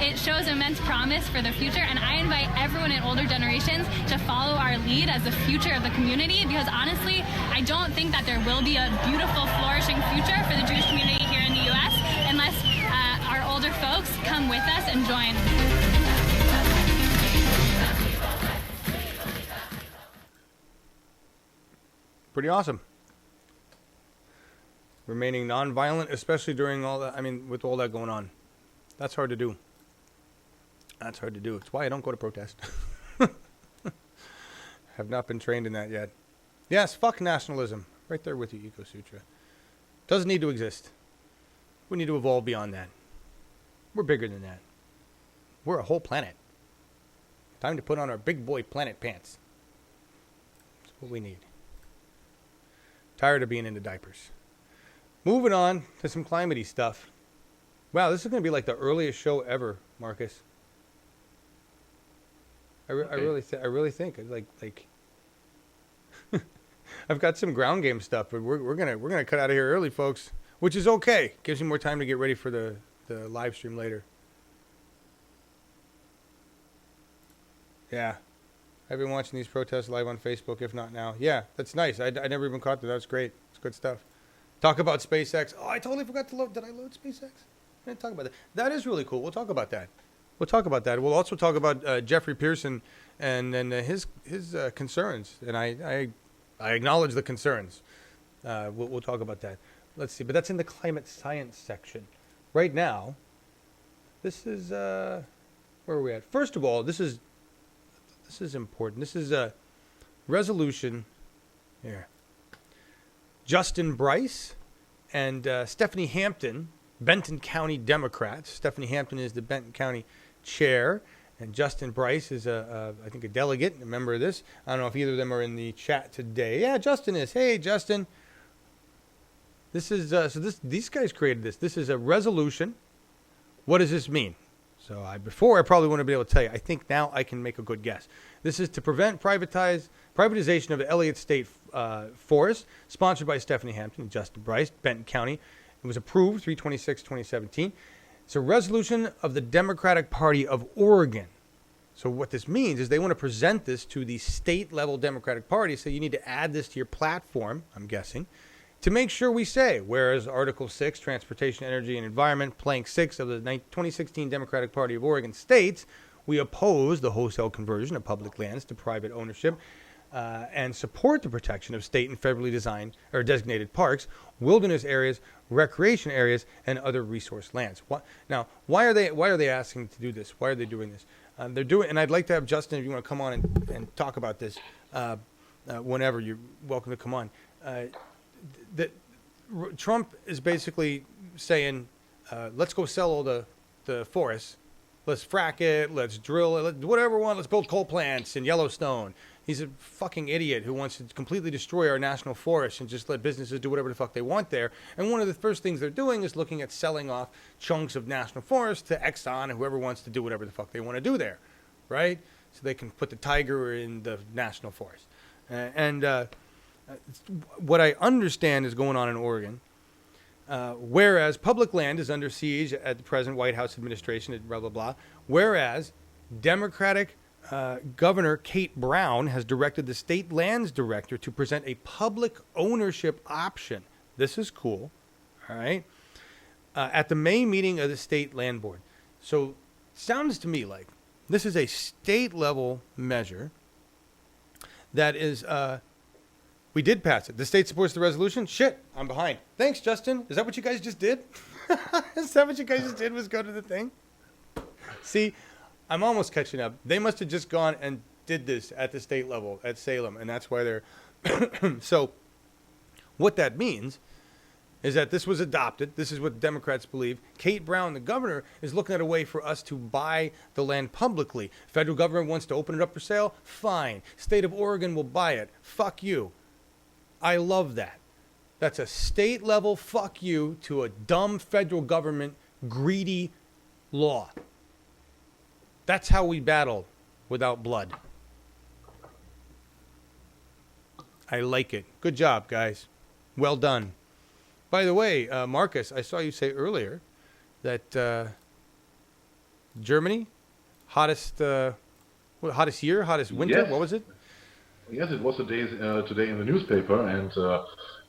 It shows immense promise for the future, and I invite everyone in older generations to follow our lead as the future of the community, because honestly, I don't think that there will be a beautiful, flourishing future for the Jewish community here in the U.S. unless our older folks come with us and join. Pretty awesome. Remaining nonviolent, especially during all that. I mean, with all that going on, that's hard to do. That's hard to do. It's why I don't go to protest. Have not been trained in that yet. Yes, fuck nationalism. Right there with you, Eco Sutra. Doesn't need to exist. We need to evolve beyond that. We're bigger than that. We're a whole planet. Time to put on our big boy planet pants. That's what we need. Tired of being into diapers. Moving on to some climate-y stuff. Wow, this is going to be like the earliest show ever, Marcus. I really think like I've got some ground game stuff, but we're gonna cut out of here early, folks, which is okay. Gives you more time to get ready for the live stream later. Yeah. I've been watching these protests live on Facebook, if not now. Yeah, that's nice. I never even caught that. That's great. It's good stuff. Talk about SpaceX. Oh, I totally forgot to load. Did I load SpaceX? I didn't talk about that. That is really cool. We'll talk about that. We'll talk about that. We'll also talk about Jeffrey Pearson and his concerns. And I acknowledge the concerns. We'll talk about that. Let's see. But that's in the climate science section. Right now, this is where are we at? First of all, this is important. This is a resolution here. Justin Bryce and Stephanie Hampton, Benton County Democrats. Stephanie Hampton is the Benton County chair, and Justin Bryce is I think a delegate, a member of this. I don't know if either of them are in the chat today. Yeah, Justin is. Hey, Justin. This is these guys created this. This is a resolution. What does this mean? So before I probably wouldn't be able to tell you. I think now I can make a good guess. This is to prevent privatization of the Elliott State Forest, sponsored by Stephanie Hampton and Justin Bryce, Benton County. It was approved 3/26/2017. It's a resolution of the Democratic Party of Oregon. So what this means is they want to present this to the state-level Democratic Party, so you need to add this to your platform, I'm guessing, to make sure we say, whereas Article 6, Transportation, Energy, and Environment, Plank 6 of the 2016 Democratic Party of Oregon states, we oppose the wholesale conversion of public lands to private ownership and support the protection of state and federally designed or designated parks, wilderness areas, recreation areas, and other resource lands. Now, why are they asking to do this? Why are they doing this? They're doing, and I'd like to have Justin, if you want to come on and talk about this whenever, you're welcome to come on. That Trump is basically saying, let's go sell all the forests. Let's frack it. Let's drill it. Whatever we want. Let's build coal plants in Yellowstone. He's a fucking idiot who wants to completely destroy our national forests and just let businesses do whatever the fuck they want there. And one of the first things they're doing is looking at selling off chunks of national forests to Exxon and whoever wants to do whatever the fuck they want to do there, right? So they can put the tiger in the national forest. What I understand is going on in Oregon, whereas public land is under siege at the present White House administration, blah, blah, blah, whereas Democratic Governor Kate Brown has directed the state lands director to present a public ownership option. This is cool, all right, at the May meeting of the state land board. So sounds to me like this is a state-level measure that is... we did pass it. The state supports the resolution. Shit, I'm behind. Thanks, Justin. Is that what you guys just did? Is that what you guys just did, was go to the thing? See, I'm almost catching up. They must have just gone and did this at the state level at Salem, and that's why they're... So what that means is that this was adopted. This is what Democrats believe. Kate Brown, the governor, is looking at a way for us to buy the land publicly. Federal government wants to open it up for sale? Fine. State of Oregon will buy it. Fuck you. I love that. That's a state level fuck you to a dumb federal government greedy law. That's how we battle without blood. I like it. Good job, guys. Well done. By the way, Markus, I saw you say earlier that Germany, hottest year, hottest winter, Yes. What was it? Yes, it was today in the newspaper, and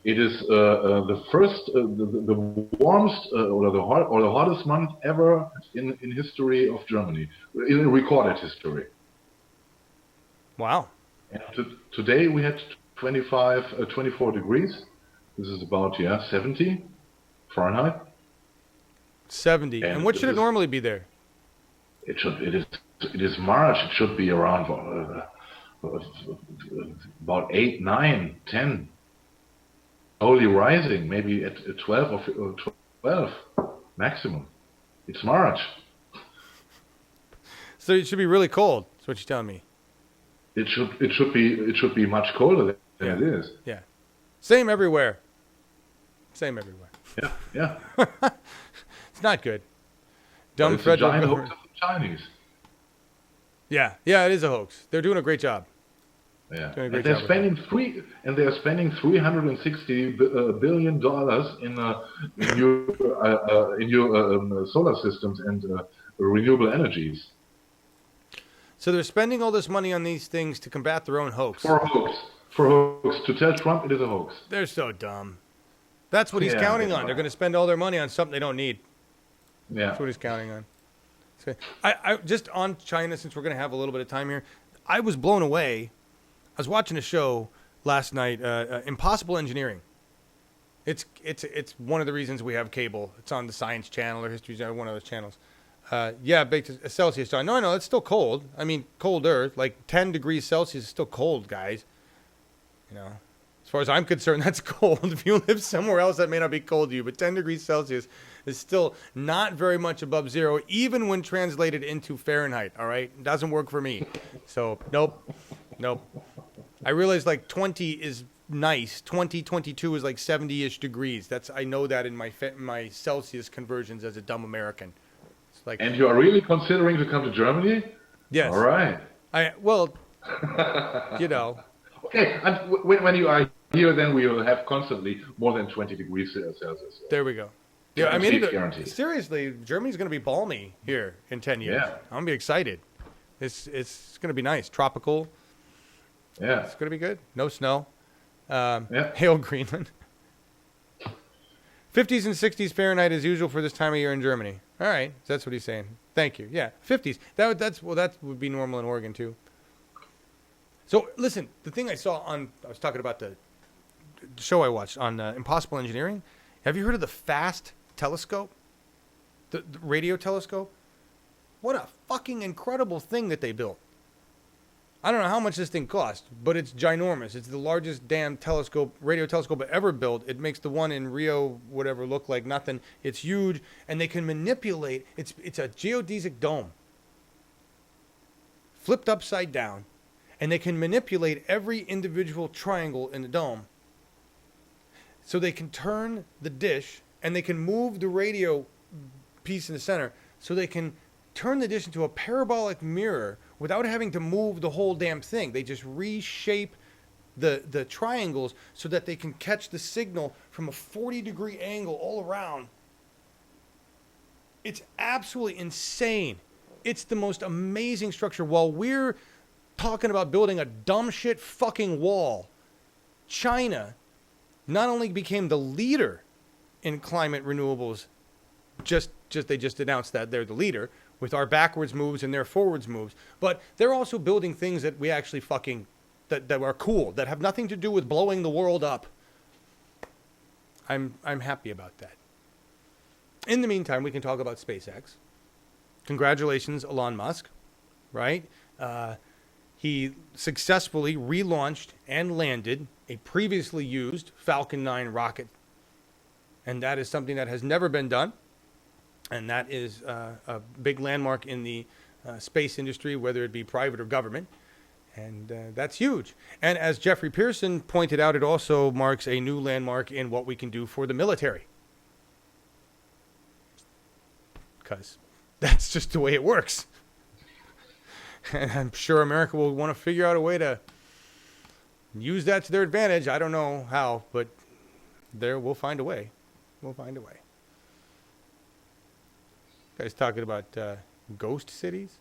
it is the first, the warmest or the hottest month ever in history of Germany, in recorded history. Wow. And today we had 24 degrees. This is about 70 Fahrenheit. 70. And what should it normally be there? It is March. It should be around about 8, 9, 10. Only rising, maybe at 12 or 12 maximum. It's March. So it should be really cold. That's what you're telling me. It should be much colder than it is. Yeah. Same everywhere. Same everywhere. Yeah. It's not good. Dumb it's federal a giant government. hoax of the Chinese. Yeah, it is a hoax. They're doing a great job. Yeah, Doing a and great they're job spending $360 billion in new solar systems and renewable energies. So they're spending all this money on these things to combat their own hoax. For hoax. To tell Trump it is a hoax. They're so dumb. That's what he's counting on. They're going to spend all their money on something they don't need. Yeah. That's what he's counting on. I just on China, since we're going to have a little bit of time here, I was blown away. I was watching a show last night, Impossible Engineering. It's one of the reasons we have cable. It's on the Science Channel or History Channel, one of those channels. Baked at Celsius. No, it's still cold. I mean, colder, like 10 degrees Celsius is still cold, guys. You know, as far as I'm concerned, that's cold. If you live somewhere else, that may not be cold to you, but 10 degrees Celsius is still not very much above zero, even when translated into Fahrenheit, all right? It doesn't work for me. So, nope. I realize like 20 is nice. 22 is like 70-ish degrees. I know that in my Celsius conversions as a dumb American. It's like, and you are really considering to come to Germany? Yes. All right. You know. Okay, and when you are here, then we will have constantly more than 20 degrees Celsius. There we go. Yeah, I mean, guaranteed. Seriously, Germany's going to be balmy here in 10 years. Yeah. I'm going to be excited. It's going to be nice. Tropical. Yeah. It's going to be good. No snow. Yeah. Hail Greenland. 50s and 60s Fahrenheit as usual for this time of year in Germany. All right. That's what he's saying. Thank you. Yeah. 50s. That would be normal in Oregon too. So listen, the thing I was talking about the show I watched on Impossible Engineering. Have you heard of the FAST telescope? The radio telescope? What a fucking incredible thing that they built. I don't know how much this thing cost, but it's ginormous. It's the largest damn radio telescope ever built. It makes the one in Rio, whatever, look like nothing. It's huge, and they can manipulate. It's a geodesic dome, flipped upside down, and they can manipulate every individual triangle in the dome. So they can turn the dish, and they can move the radio piece in the center, so they can turn the dish into a parabolic mirror without having to move the whole damn thing. They just reshape the triangles so that they can catch the signal from a 40-degree angle all around. It's absolutely insane. It's the most amazing structure. While we're talking about building a dumb shit fucking wall, China not only became the leader in climate renewables, they just announced that they're the leader with our backwards moves and their forwards moves, but they're also building things that we actually that are cool, that have nothing to do with blowing the world up. I'm happy about that. In the meantime, we can talk about SpaceX. Congratulations, Elon Musk, right? He successfully relaunched and landed a previously used Falcon 9 rocket. And that is something that has never been done. And that is a big landmark in the space industry, whether it be private or government. And that's huge. And as Jeffrey Pearson pointed out, it also marks a new landmark in what we can do for the military. Because that's just the way it works. And I'm sure America will want to figure out a way to use that to their advantage. I don't know how, but we'll find a way. We'll find a way. Guys talking about ghost cities?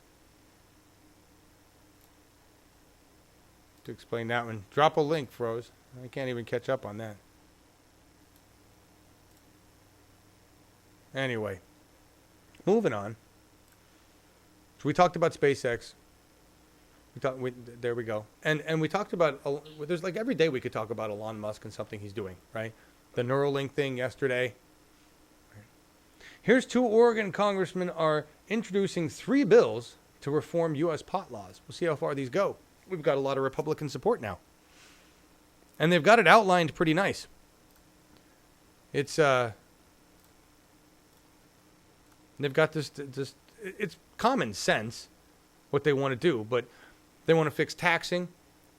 To explain that one, drop a link, Froze. I can't even catch up on that. Anyway, moving on. So we talked about SpaceX. There we go. And we talked about, there's like every day we could talk about Elon Musk and something he's doing, right? The Neuralink thing yesterday. Here's 2 Oregon congressmen are introducing 3 bills to reform U.S. pot laws. We'll see how far these go. We've got a lot of Republican support now. And they've got it outlined pretty nice. It's, they've got this, it's common sense what they want to do, but they want to fix taxing.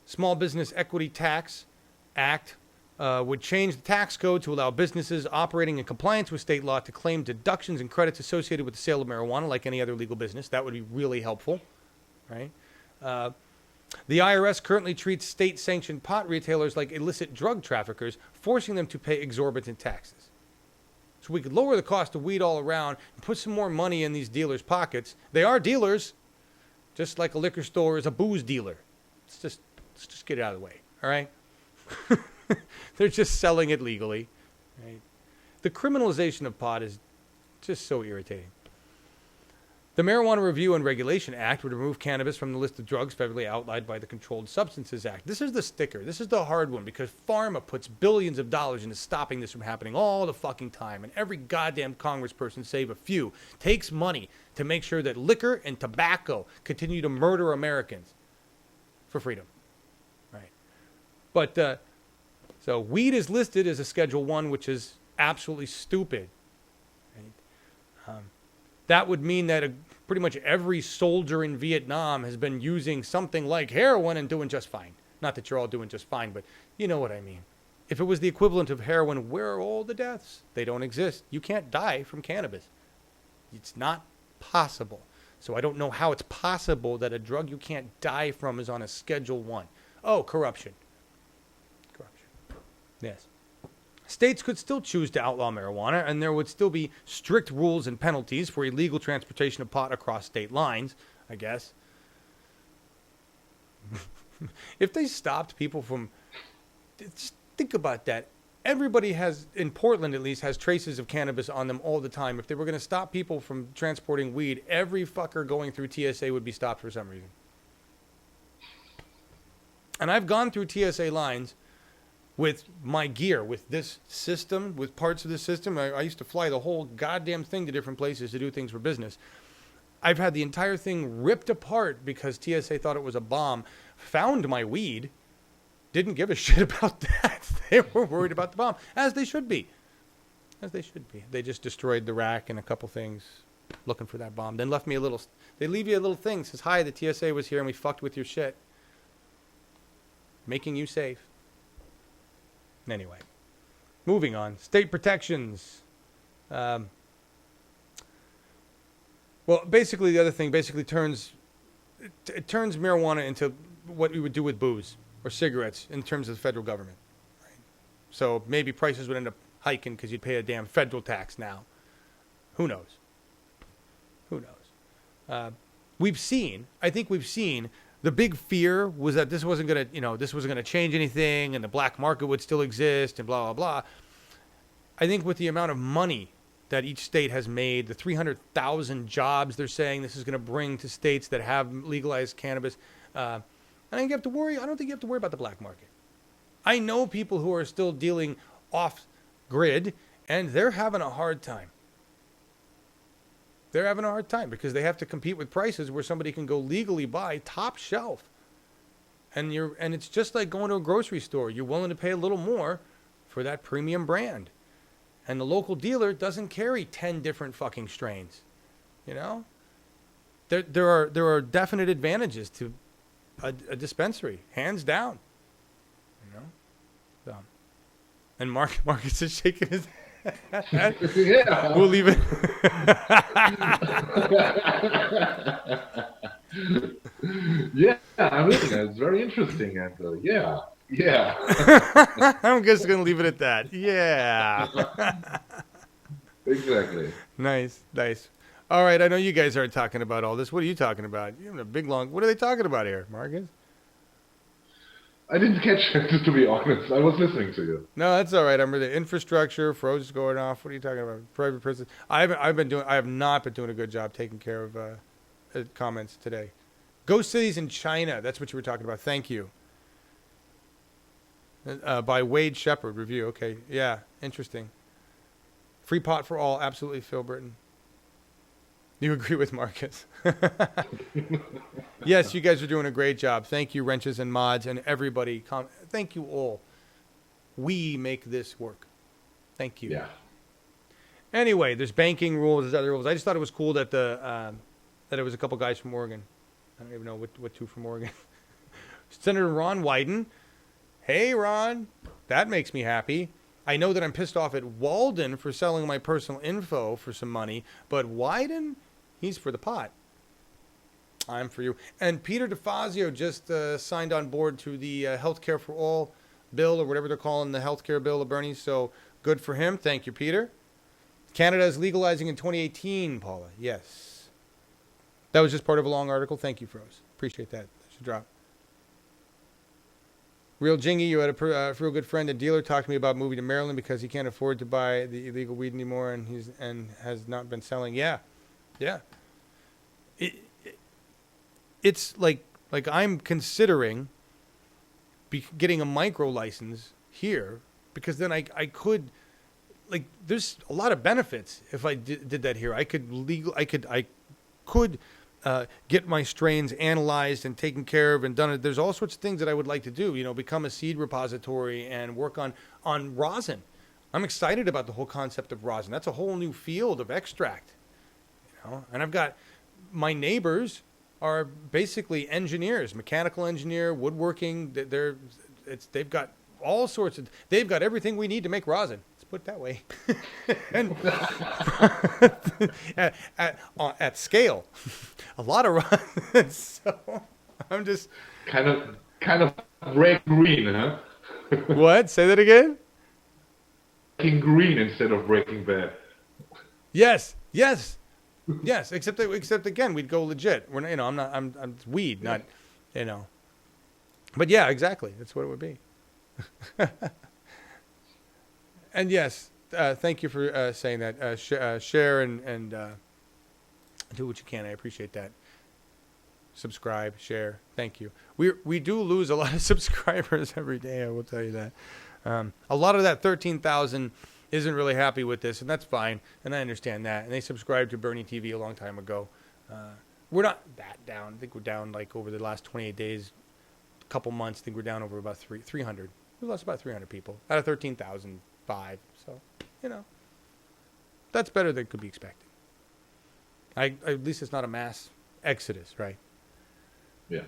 Small Business Equity Tax Act would change the tax code to allow businesses operating in compliance with state law to claim deductions and credits associated with the sale of marijuana like any other legal business. That would be really helpful, right? The IRS currently treats state-sanctioned pot retailers like illicit drug traffickers, forcing them to pay exorbitant taxes. So we could lower the cost of weed all around and put some more money in these dealers' pockets. They are dealers, just like a liquor store is a booze dealer. Let's just get it out of the way, all right? They're just selling it legally. Right? The criminalization of pot is just so irritating. The Marijuana Review and Regulation Act would remove cannabis from the list of drugs federally outlined by the Controlled Substances Act. This is the sticker. This is the hard one because pharma puts billions of dollars into stopping this from happening all the fucking time. And every goddamn congressperson, save a few, takes money to make sure that liquor and tobacco continue to murder Americans for freedom. Right. But, so weed is listed as a Schedule 1, which is absolutely stupid. Right? That would mean that pretty much every soldier in Vietnam has been using something like heroin and doing just fine. Not that you're all doing just fine, but you know what I mean. If it was the equivalent of heroin, where are all the deaths? They don't exist. You can't die from cannabis. It's not possible. So I don't know how it's possible that a drug you can't die from is on a Schedule 1. Oh, corruption. Corruption. Yes. States could still choose to outlaw marijuana, and there would still be strict rules and penalties for illegal transportation of pot across state lines, I guess. If they stopped people from... Just think about that. Everybody has, in Portland at least, has traces of cannabis on them all the time. If they were going to stop people from transporting weed, every fucker going through TSA would be stopped for some reason. And I've gone through TSA lines with my gear, with this system, with parts of the system. I used to fly the whole goddamn thing to different places to do things for business. I've had the entire thing ripped apart because TSA thought it was a bomb, found my weed, didn't give a shit about that. They were worried about the bomb, as they should be. As they should be. They just destroyed the rack and a couple things looking for that bomb. Then left me a little, they leave you a little thing, says, hi, the TSA was here and we fucked with your shit. Making you safe. Anyway, moving on. State protections. Well, basically, the other thing turns it turns marijuana into what we would do with booze or cigarettes in terms of the federal government. Right? So maybe prices would end up hiking because you'd pay a damn federal tax now. Who knows? Who knows? I think we've seen. The big fear was that this wasn't going to change anything and the black market would still exist and blah, blah, blah. I think with the amount of money that each state has made, the 300,000 jobs they're saying this is going to bring to states that have legalized cannabis, I don't think you have to worry about the black market. I know people who are still dealing off grid and they're having a hard time. They're having a hard time because they have to compete with prices where somebody can go legally buy top shelf. And it's just like going to a grocery store. You're willing to pay a little more for that premium brand. And the local dealer doesn't carry 10 different fucking strains. You know? There are definite advantages to a dispensary, hands down. You know? So. And Markus is shaking his head. Yeah. We'll leave it. Yeah, I'm listening. It's very interesting, and yeah. I'm just gonna leave it at that. Yeah. Exactly. Nice. All right, I know you guys aren't talking about all this. What are you talking about? You have a big long. What are they talking about here, Markus? I didn't catch it, to be honest. I was listening to you. No, that's all right. I'm the infrastructure. Froze is going off. What are you talking about? Private prison. I have not been doing a good job taking care of comments today. Ghost cities in China. That's what you were talking about. Thank you. By Wade Shepard review. Okay, yeah, interesting. Free pot for all. Absolutely, Phil Britton. You agree with Markus? Yes, you guys are doing a great job. Thank you, Wrenches and Mods, and everybody. Thank you all. We make this work. Thank you. Yeah. Anyway, there's banking rules, there's other rules. I just thought it was cool that that it was a couple guys from Oregon. I don't even know what two from Oregon. Senator Ron Wyden. Hey, Ron. That makes me happy. I know that I'm pissed off at Walden for selling my personal info for some money, but Wyden, he's for the pot. I'm for you. And Peter DeFazio just signed on board to the Healthcare for All bill, or whatever they're calling the healthcare bill of Bernie. So good for him. Thank you, Peter. Canada is legalizing in 2018, Paula. Yes. That was just part of a long article. Thank you, Froze. Appreciate that. That should drop. Real Jingy, you had a real good friend, a dealer, talked to me about moving to Maryland because he can't afford to buy the illegal weed anymore, and has not been selling. Yeah. it's like I'm considering getting a micro license here, because then I could, like, there's a lot of benefits if I did that here. I could get my strains analyzed and taken care of and done. There's all sorts of things that I would like to do, you know, become a seed repository and work on rosin. I'm excited about the whole concept of rosin. That's a whole new field of extract, you know. And I've got, my neighbors are basically engineers, mechanical engineer, woodworking. They've got all sorts of, they've got everything we need to make rosin. Let's put it that way. And at scale, a lot of rosin. So I'm just kind of breaking green, huh? What? Say that again. Breaking green instead of Breaking Bad. Yes. Except again, we'd go legit. We're not, you know, I'm weed, not, you know. But yeah, exactly. That's what it would be. And yes, thank you for saying that. Share and do what you can. I appreciate that. Subscribe, share. Thank you. We do lose a lot of subscribers every day. I will tell you that. A lot of that 13,000 isn't really happy with this, and that's fine. And I understand that. And they subscribed to Bernie TV a long time ago. We're not that down. I think we're down like over the last 28 days, a couple months. I think we're down over about 300. We lost about 300 people out of 13,005. So, you know, that's better than could be expected. At least it's not a mass exodus, right? Yeah.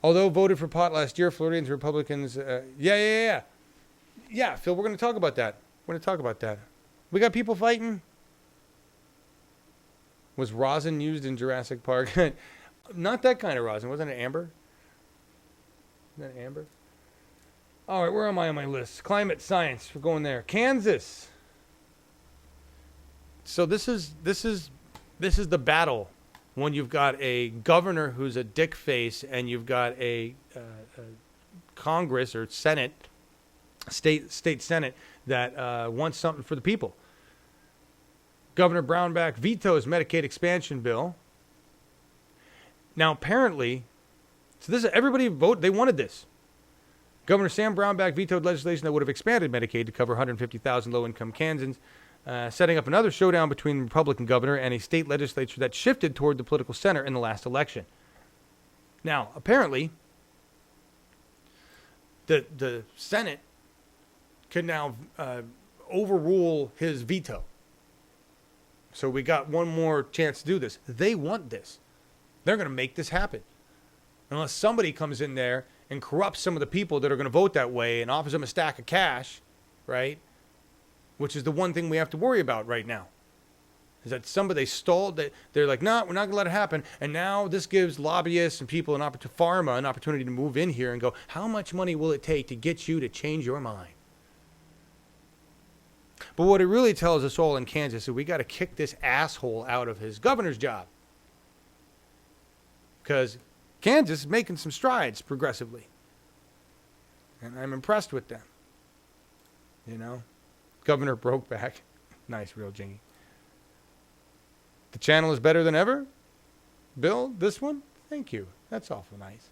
Although voted for pot last year, Floridians, Republicans, yeah, Phil, we're going to talk about that. We got people fighting. Was rosin used in Jurassic Park? Not that kind of rosin. Wasn't it amber? Isn't that amber? All right, where am I on my list? Climate science. We're going there. Kansas. So this is the battle when you've got a governor who's a dick face and you've got a Congress or Senate, state Senate that wants something for the people. Governor Brownback vetoes Medicaid expansion bill. Now apparently, so this is everybody vote. They wanted this. Governor Sam Brownback vetoed legislation that would have expanded Medicaid to cover 150,000 low-income Kansans, setting up another showdown between the Republican governor and a state legislature that shifted toward the political center in the last election. Now, apparently, the Senate can now overrule his veto. So we got one more chance to do this. They want this. They're going to make this happen. Unless somebody comes in there and corrupts some of the people that are going to vote that way and offers them a stack of cash, right? Which is the one thing we have to worry about right now. Is that somebody stalled, they're like, no, we're not going to let it happen. And now this gives lobbyists and people pharma an opportunity to move in here and go, how much money will it take to get you to change your mind? But what it really tells us all in Kansas is we got to kick this asshole out of his governor's job. Because Kansas is making some strides progressively. And I'm impressed with them. You know? Governor Brokeback. Nice, real jingy. The channel is better than ever? Bill, this one? Thank you. That's awful nice.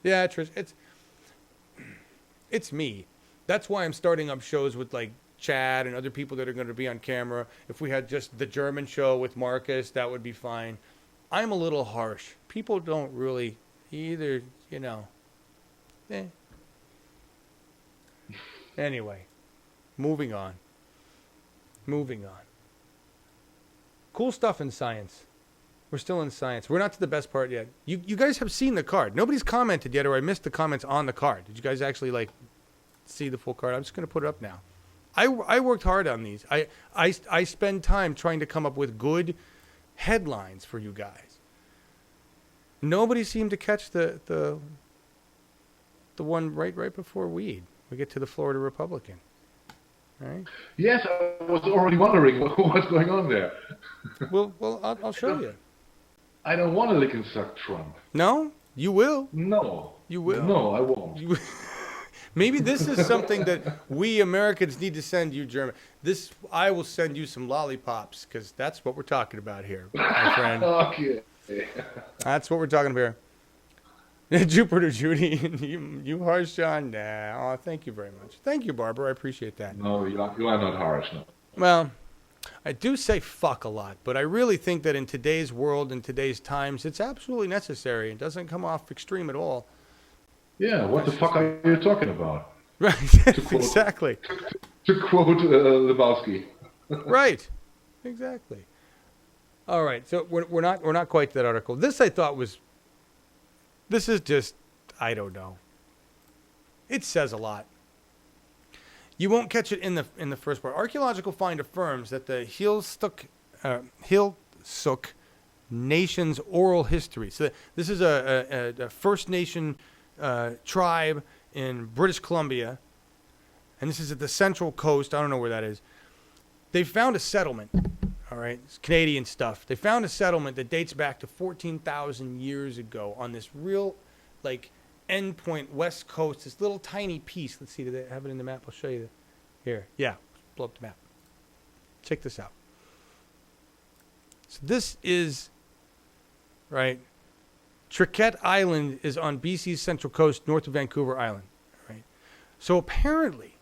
Yeah, Trish, it's me. That's why I'm starting up shows with like Chad and other people that are going to be on camera. If we had just the German show with Markus, that would be fine. I'm a little harsh. People don't really either, you know. Anyway, moving on. Cool stuff in science. We're still in science. We're not to the best part yet. You guys have seen the card. Nobody's commented yet, or I missed the comments on the card. Did you guys actually like see the full card? I'm just going to put it up now. I worked hard on these. I spend time trying to come up with good headlines for you guys. Nobody seemed to catch the one right before we get to the Florida Republican. Right? Yes, I was already wondering what's going on there. Well, I'll show you. I don't want to lick and suck Trump. No? You will. No. You will. No, I won't. Maybe this is something that we Americans need to send you, German. I will send you some lollipops because that's what we're talking about here, my friend. Okay. That's what we're talking about here. Jupiter Judy, you harsh, John? Nah. Oh, thank you very much. Thank you, Barbara. I appreciate that. No, you are not harsh. No. Well, I do say fuck a lot, but I really think that in today's world, in today's times, it's absolutely necessary. It doesn't come off extreme at all. Yeah, what the fuck are you talking about? Right, exactly. To quote Lebowski. Right, exactly. All right, so we're not quite to that article. This I thought was. This is just, I don't know. It says a lot. You won't catch it in the first part. Archaeological find affirms that the Hilsuk Nation's oral history. So this is a First Nation tribe in British Columbia, and this is at the Central Coast. I don't know where that is. They found a settlement. All right, it's Canadian stuff. They found a settlement that dates back to 14,000 years ago on this real, endpoint west coast. This little tiny piece. Let's see. Do they have it in the map? I'll show you. Here. Yeah. Blow up the map. Check this out. So this is, right. Triquet Island is on BC's Central Coast, north of Vancouver Island. Right. So apparently,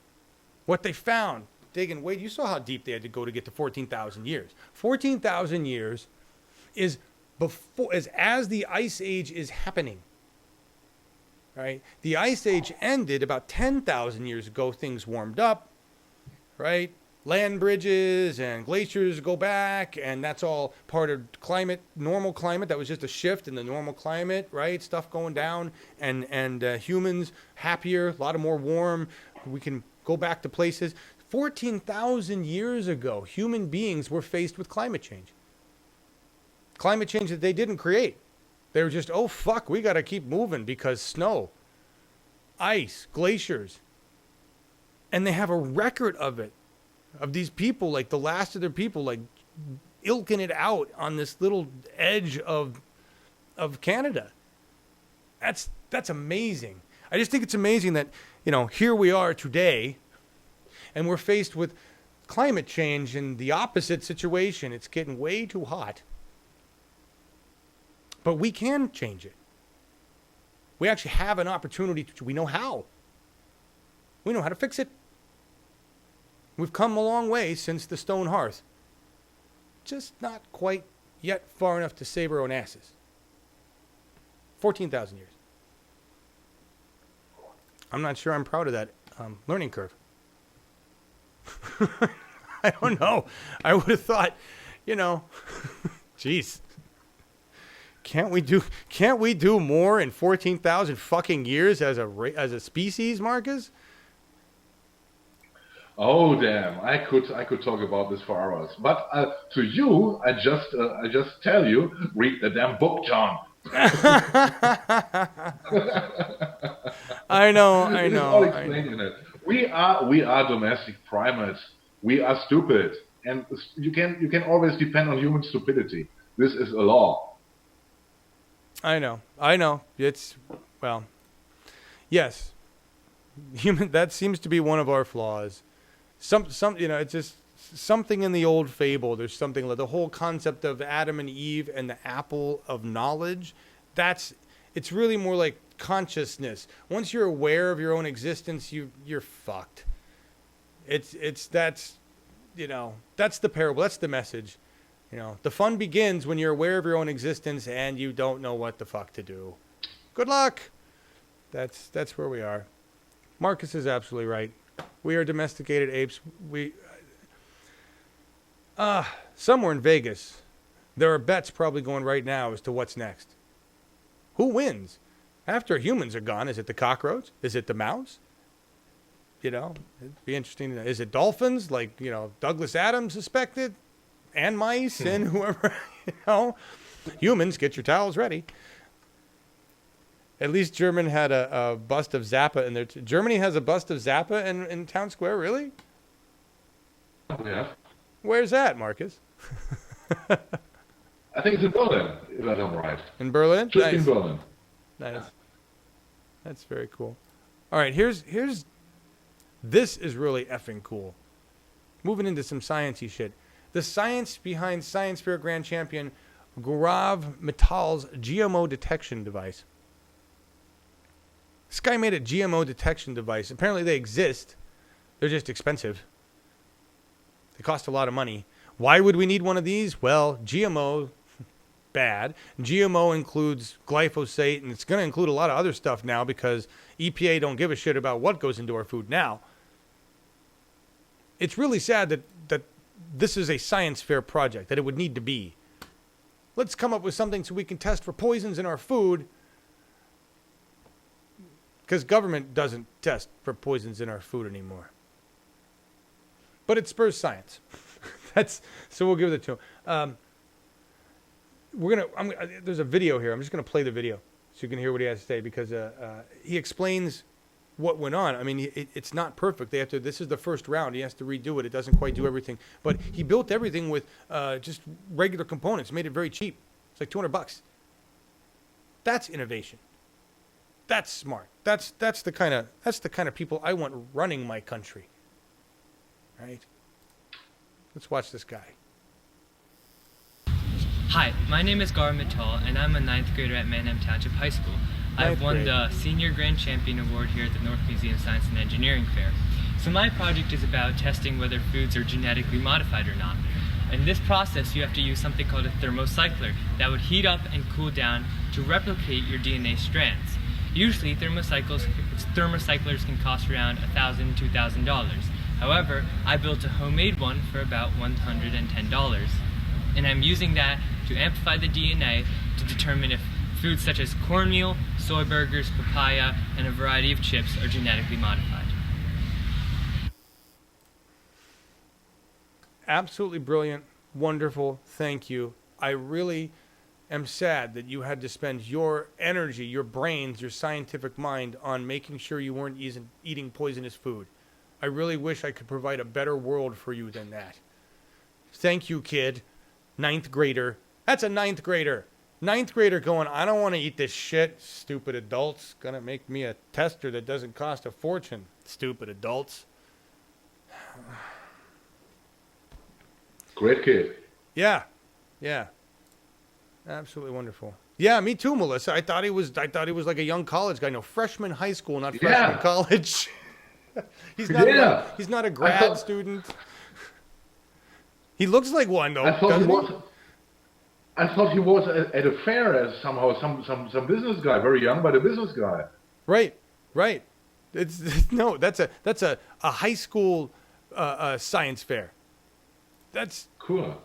what they found. Digging, Wade, you saw how deep they had to go to get to 14,000 years. 14,000 years is as the Ice Age is happening. Right? The Ice Age ended about 10,000 years ago. Things warmed up, right? Land bridges and glaciers go back, and that's all part of normal climate. That was just a shift in the normal climate, right? Stuff going down, and humans happier, a lot of more warm. We can go back to places. 14,000 years ago, human beings were faced with climate change. Climate change that they didn't create. They were just, oh, fuck, we got to keep moving because snow, ice, glaciers. And they have a record of it, of these people, the last of their people, ilking it out on this little edge of Canada. That's amazing. I just think it's amazing that, here we are today, and we're faced with climate change in the opposite situation. It's getting way too hot. But we can change it. We actually have an opportunity to. We know how. We know how to fix it. We've come a long way since the stone hearth. Just not quite yet far enough to save our own asses. 14,000 years. I'm not sure I'm proud of that learning curve. I don't know. I would have thought, jeez. Can't we do more in 14,000 fucking years as a species, Marcus? Oh damn! I could talk about this for hours. But to you, I just tell you, read the damn book, John. I know. It's all explained in it. We are domestic primates. We are stupid, and you can always depend on human stupidity. This is a law. I know. It's yes. Human. That seems to be one of our flaws. It's just something in the old fable. There's something like the whole concept of Adam and Eve and the apple of knowledge. It's really more like consciousness. Once you're aware of your own existence, you're fucked. That's the parable. That's the message. The fun begins when you're aware of your own existence and you don't know what the fuck to do. Good luck. That's where we are. Marcus is absolutely right. We are domesticated apes. Somewhere in Vegas, there are bets probably going right now as to what's next. Who wins? After humans are gone, is it the cockroach? Is it the mouse? It'd be interesting to know. Is it dolphins, like, Douglas Adams suspected? And mice and whoever, Humans, get your towels ready. At least German had a bust of Zappa in there. Germany has a bust of Zappa in Town Square, really? Yeah. Where's that, Marcus? I think it's in Berlin, if I'm right. In Berlin? Just Nice. in Berlin. Nice. That's very cool. All right, here's this is really effing cool. Moving into some sciencey shit. The science behind Science Fair Grand Champion Gaurav Mittal's GMO detection device. This guy made a GMO detection device. Apparently they exist. They're just expensive. They cost a lot of money. Why would we need one of these? Well, GMO, bad. GMO includes glyphosate, and it's going to include a lot of other stuff now because EPA don't give a shit about what goes into our food now. It's really sad that this is a science fair project, that it would need to be. Let's come up with something so we can test for poisons in our food, because government doesn't test for poisons in our food anymore. But it spurs science. So we'll give it to him. There's a video here. I'm just gonna play the video so you can hear what he has to say, because he explains what went on. I mean, it's not perfect. This is the first round. He has to redo it. It doesn't quite do everything. But he built everything with just regular components. Made it very cheap. It's like $200. That's innovation. That's smart. That's the kind of people I want running my country. Right? Let's watch this guy. Hi, my name is Gaurav Mittal, and I'm a 9th grader at Manheim Township High School. I've won the Senior Grand Champion Award here at the North Museum Science and Engineering Fair. So my project is about testing whether foods are genetically modified or not. In this process, you have to use something called a thermocycler that would heat up and cool down to replicate your DNA strands. Usually, thermocyclers can cost around $1,000 to $2,000. However, I built a homemade one for about $110. And I'm using that to amplify the DNA to determine if foods such as cornmeal, soy burgers, papaya, and a variety of chips are genetically modified. Absolutely brilliant. Wonderful. Thank you. I really am sad that you had to spend your energy, your brains, your scientific mind on making sure you weren't eating poisonous food. I really wish I could provide a better world for you than that. Thank you, kid. 9th grader. That's a 9th grader. 9th grader going, I don't want to eat this shit. Stupid adults. Gonna make me a tester that doesn't cost a fortune. Stupid adults. Great kid. Yeah. Absolutely wonderful. Yeah, me too, Melissa. I thought he was like a young college guy. No, freshman high school, not freshman college. He's not a grad student. He looks like one though. I thought he was at a fair as somehow some business guy, very young, but a business guy. Right. That's a high school science fair. That's cool.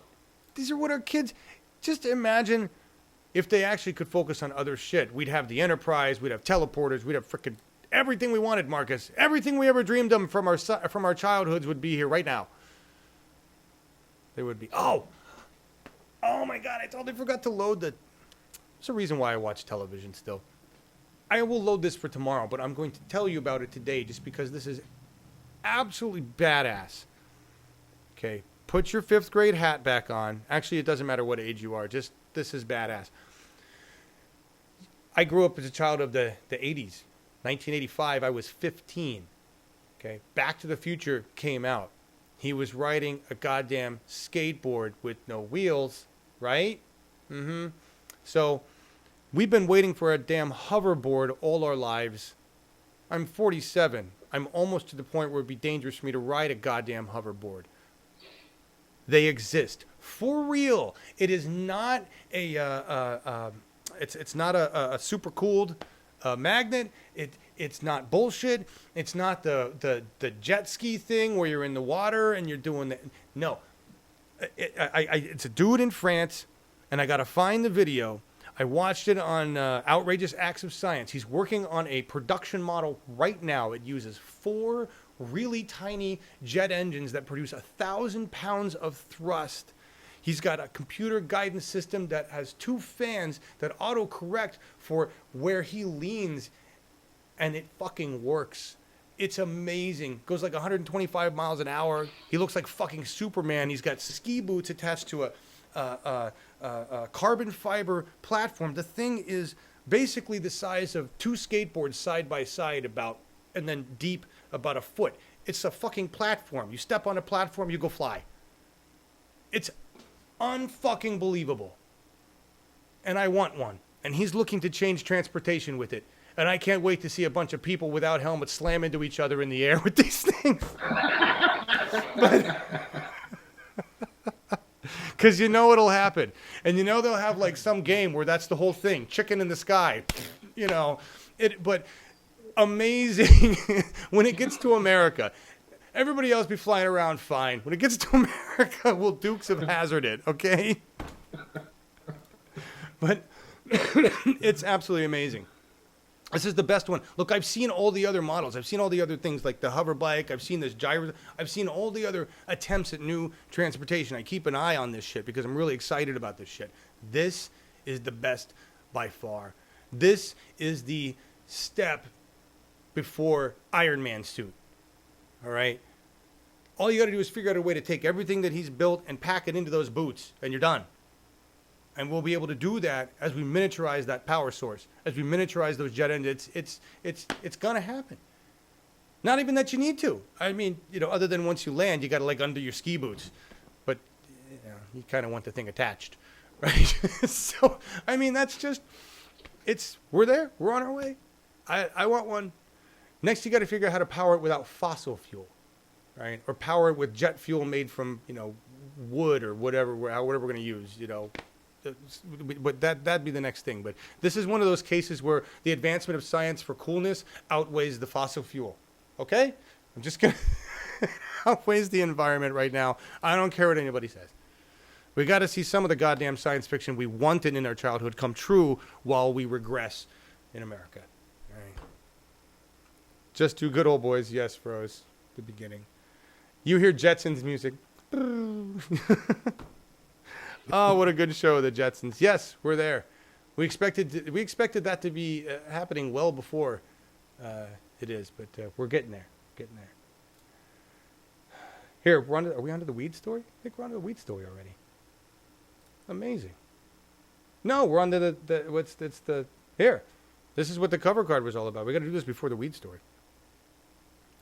These are what our kids. Just imagine if they actually could focus on other shit. We'd have the Enterprise. We'd have teleporters. We'd have frickin' everything we wanted, Marcus. Everything we ever dreamed of from our childhoods would be here right now. They would be. Oh my God! I totally forgot to load the. There's a reason why I watch television still. I will load this for tomorrow, but I'm going to tell you about it today just because this is absolutely badass. Okay, put your 5th grade hat back on. Actually, it doesn't matter what age you are. Just this is badass. I grew up as a child of the 80s. 1985, I was 15. Okay, Back to the Future came out. He was riding a goddamn skateboard with no wheels, right? So we've been waiting for a damn hoverboard all our lives. I'm 47. I'm almost to the point where it'd be dangerous for me to ride a goddamn hoverboard. They exist for real. It is not it's not a super cooled magnet. It's not bullshit. It's not the jet ski thing where you're in the water and you're doing that. No, it's a dude in France, and I got to find the video. I watched it on Outrageous Acts of Science. He's working on a production model right now. It uses 4 really tiny jet engines that produce 1,000 pounds of thrust. He's got a computer guidance system that has 2 fans that autocorrect for where he leans, and it fucking works. It's amazing. Goes like 125 miles an hour. He looks like fucking Superman. He's got ski boots attached to a carbon fiber platform. The thing is basically the size of 2 skateboards side by side, about and then deep about a foot. It's a fucking platform. You step on a platform, you go fly. It's unfucking believable. And I want one. And he's looking to change transportation with it. And I can't wait to see a bunch of people without helmets slam into each other in the air with these things. Because you know it'll happen. And you know they'll have like some game where that's the whole thing. Chicken in the sky. You know. But amazing. When it gets to America, everybody else be flying around fine. When it gets to America, we'll Dukes of Hazzard it, okay? But it's absolutely amazing. This is the best one. Look, I've seen all the other models. I've seen all the other things like the hover bike. I've seen this gyro. I've seen all the other attempts at new transportation. I keep an eye on this shit because I'm really excited about this shit. This is the best by far. This is the step before Iron Man suit. All right? All you got to do is figure out a way to take everything that he's built and pack it into those boots, and you're done. And we'll be able to do that as we miniaturize that power source, as we miniaturize those jet engines. It's gonna happen. Not even that you need to. I mean, you know, other than once you land, you got to like undo your ski boots, but you know, you kind of want the thing attached, right? So I mean, that's just we're there. We're on our way. I want one. Next, you got to figure out how to power it without fossil fuel, right? Or power it with jet fuel made from, you know, wood or whatever we're gonna use, you know. But that'd be the next thing. But this is one of those cases where the advancement of science for coolness outweighs the fossil fuel. Okay? I'm just going to outweighs the environment right now. I don't care what anybody says. We got to see some of the goddamn science fiction we wanted in our childhood come true while we regress in America. All right. Just two good old boys. Yes, Froze. The beginning. You hear Jetsons music. Oh, what a good show, the Jetsons. Yes, we're there. We expected that to be happening well before it is, but we're getting there. Here, are we onto the weed story? I think we're onto the weed story already. Amazing. No, we're on to here. This is what the cover card was all about. We got to do this before the weed story.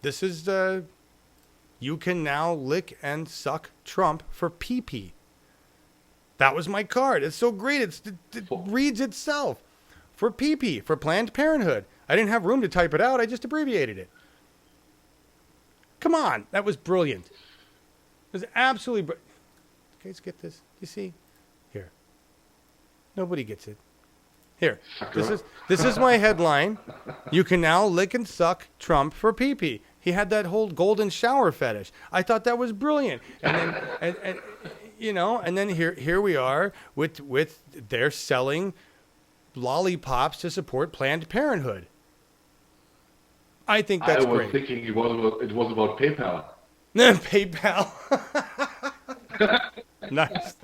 This is you can now lick and suck Trump for pee-pee. That was my card. It's so great. It reads itself. For pee-pee, for Planned Parenthood. I didn't have room to type it out. I just abbreviated it. Come on. That was brilliant. It was absolutely brilliant. You guys get this? You see? Here. Nobody gets it. Here. This is my headline. You can now lick and suck Trump for pee-pee. He had that whole golden shower fetish. I thought that was brilliant. And then you know, and then here we are with they're selling lollipops to support Planned Parenthood. I think that's great. I was thinking it was about PayPal. PayPal. Nice.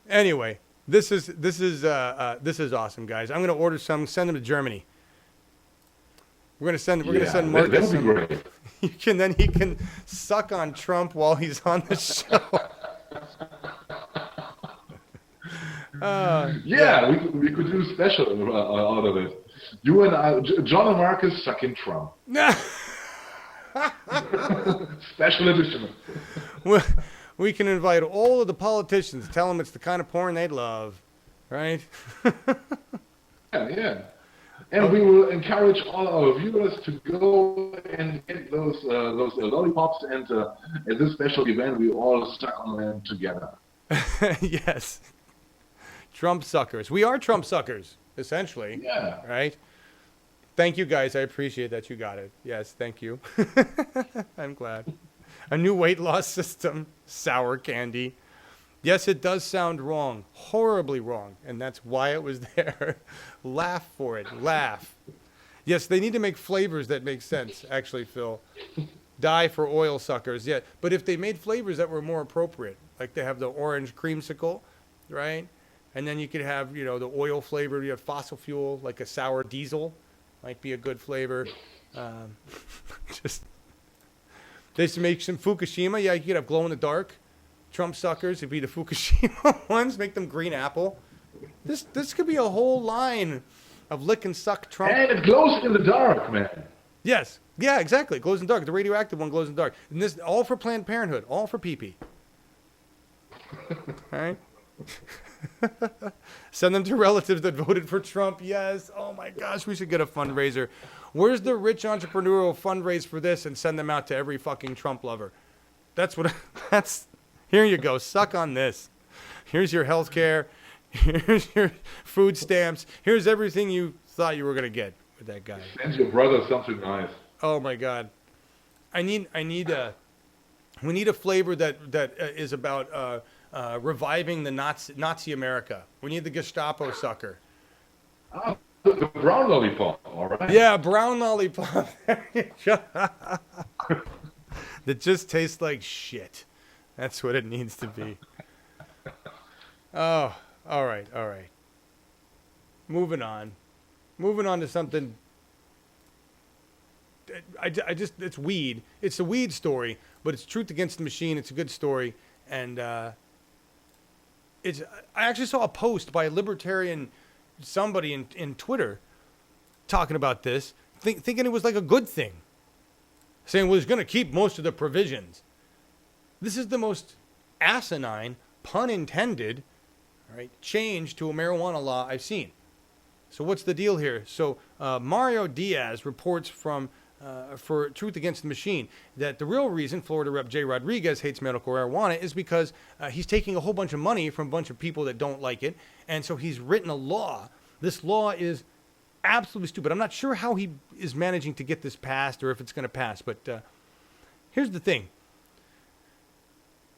Anyway, this is awesome, guys. I'm gonna order some, send them to Germany. We're gonna send Markus. That'd be great. He can suck on Trump while he's on the show. We could do a special out of it. You and I, John and Markus sucking Trump. Special edition. We can invite all of the politicians, tell them it's the kind of porn they'd love, right? Yeah. And we will encourage all our viewers to go and get those lollipops, and at this special event, we all suck on them together. Yes. Trump suckers. We are Trump suckers, essentially. Yeah. Right? Thank you, guys. I appreciate that you got it. Yes, thank you. I'm glad. A new weight loss system. Sour candy. Yes, it does sound wrong, horribly wrong, and that's why it was there. Laugh for it, laugh. Yes, they need to make flavors that make sense, actually, Phil. Die for oil suckers, yeah. But if they made flavors that were more appropriate, like they have the orange creamsicle, right? And then you could have, you know, the oil flavor, you have fossil fuel, like a sour diesel, might be a good flavor. They used to make some Fukushima, yeah, you could have glow in the dark. Trump suckers, it'd be the Fukushima ones, make them green apple. This could be a whole line of lick and suck Trump. And it glows in the dark, man. Yes. Yeah, exactly. It glows in the dark. The radioactive one glows in the dark. And this all for Planned Parenthood. All for pee-pee. All right? Send them to relatives that voted for Trump. Yes. Oh, my gosh. We should get a fundraiser. Where's the rich entrepreneurial fundraise for this and send them out to every fucking Trump lover? That's... Here you go. Suck on this. Here's your health care. Here's your food stamps. Here's everything you thought you were going to get with that guy. Send your brother something nice. Oh my God. We need a flavor that is about reviving the Nazi America. We need the Gestapo sucker. Oh, the brown lollipop, all right. Yeah, brown lollipop. That just tastes like shit. That's what it needs to be. Oh, all right. Moving on to something. It's weed. It's a weed story, but it's truth against the machine. It's a good story, and I actually saw a post by a libertarian, somebody in Twitter, talking about this, thinking it was like a good thing, saying, well, it's going to keep most of the provisions. This is the most asinine, pun intended, right, change to a marijuana law I've seen. So what's the deal here? So Mario Diaz reports for Truth Against the Machine that the real reason Florida Rep. Jay Rodriguez hates medical marijuana is because he's taking a whole bunch of money from a bunch of people that don't like it. And so he's written a law. This law is absolutely stupid. I'm not sure how he is managing to get this passed or if it's going to pass. But here's the thing.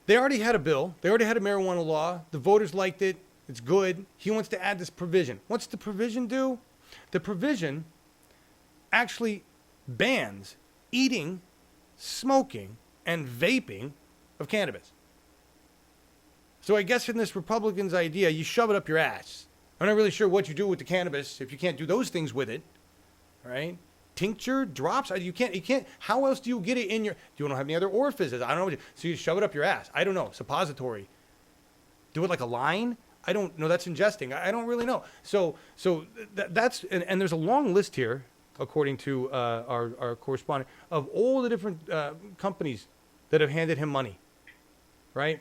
They already had a bill. They already had a marijuana law. The voters liked it. It's good. He wants to add this provision. What's the provision do? The provision actually bans eating, smoking, and vaping of cannabis. So I guess in this Republican's idea, you shove it up your ass. I'm not really sure what you do with the cannabis if you can't do those things with it, right? Tincture, drops, you can't. How else do you get it in your? You don't have any other orifices. I don't know. So you shove it up your ass. I don't know. Suppository. Do it like a line. I don't know. That's ingesting. I don't really know. So that's and there's a long list here, according to our correspondent, of all the different companies that have handed him money, right?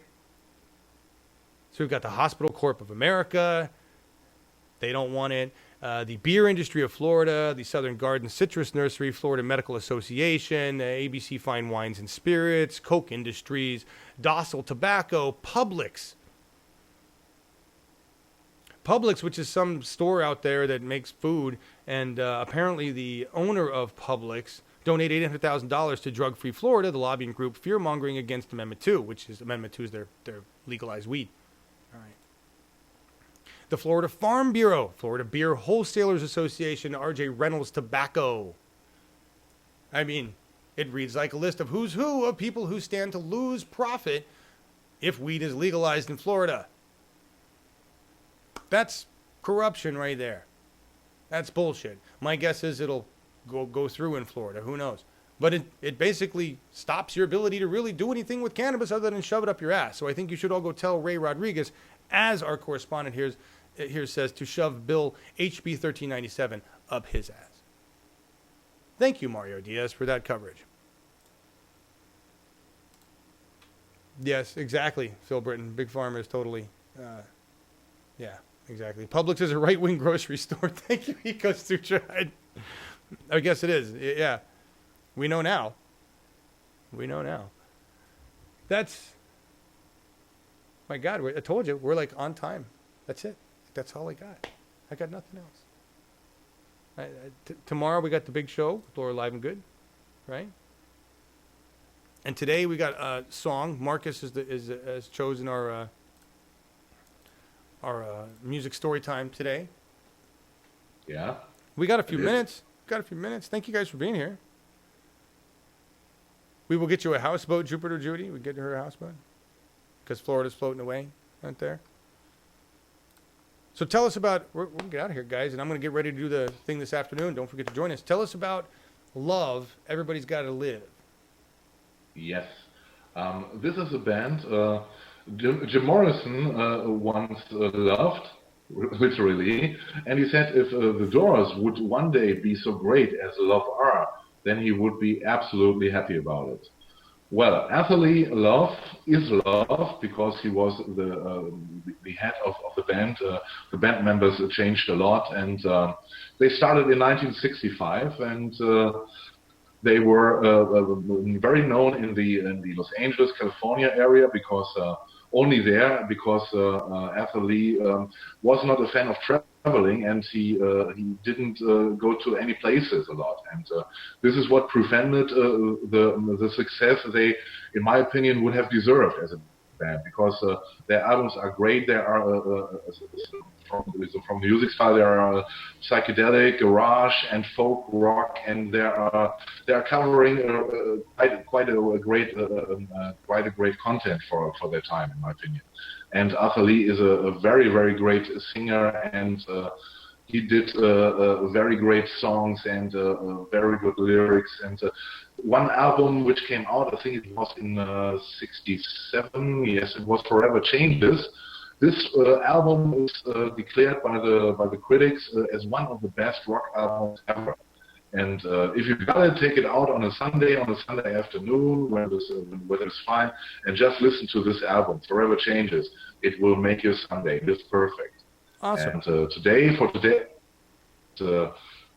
So we've got the Hospital Corp of America. They don't want it. The beer industry of Florida, the Southern Garden Citrus Nursery, Florida Medical Association, ABC Fine Wines and Spirits, Coke Industries, Docile Tobacco, Publix, which is some store out there that makes food, and apparently the owner of Publix donated $800,000 to Drug Free Florida, the lobbying group fear-mongering against Amendment 2, which is Amendment 2 is their legalized weed. All right. The Florida Farm Bureau, Florida Beer Wholesalers Association, R.J. Reynolds Tobacco. I mean, it reads like a list of who's who of people who stand to lose profit if weed is legalized in Florida. That's corruption right there. That's bullshit. My guess is it'll go through in Florida. Who knows? But it basically stops your ability to really do anything with cannabis other than shove it up your ass. So I think you should all go tell Ray Rodriguez, as our correspondent here says, to shove Bill HB 1397 up his ass. Thank you, Mario Diaz, for that coverage. Yes, exactly, Phil Britton. Big Pharma is totally, yeah, exactly. Publix is a right-wing grocery store. Thank you, Eco Sutride. I guess it is, yeah. We know now. That's, my God, I told you, we're like on time. That's it. That's all I got. I got nothing else. Tomorrow we got the big show, Laura Live and Good, right? And today we got a song. Markus has chosen our music story time today. Yeah. We got a few minutes. Thank you guys for being here. We will get you a houseboat, Jupiter Judy. We get her a houseboat because Florida's floating away right there. So tell us about, we'll get out of here, guys, and I'm going to get ready to do the thing this afternoon. Don't forget to join us. Tell us about Love, Everybody's Gotta Live. Yes. This is a band Jim Morrison once loved, literally. And he said if the Doors would one day be so great as Love are, then he would be absolutely happy about it. Well, Atherley Love is Love because he was the head of the band. The band members changed a lot, and they started in 1965, and they were very known in the Los Angeles, California area because only there, because Atherley was not a fan of traveling, and he didn't go to any places a lot, and this is what prevented the success they, in my opinion, would have deserved as a band, because their albums are great. There are from the music style, there are psychedelic, garage, and folk rock, and they are covering quite a great content for their time, in my opinion. And Atherley is a very, very great singer, and he did very great songs and very good lyrics. And one album which came out, I think it was in '67. Yes, it was Forever Changes. This album is declared by the critics as one of the best rock albums ever. And if you gotta take it out on a Sunday afternoon, when the weather's fine, and just listen to this album, Forever Changes, it will make your Sunday just perfect. Awesome. And today,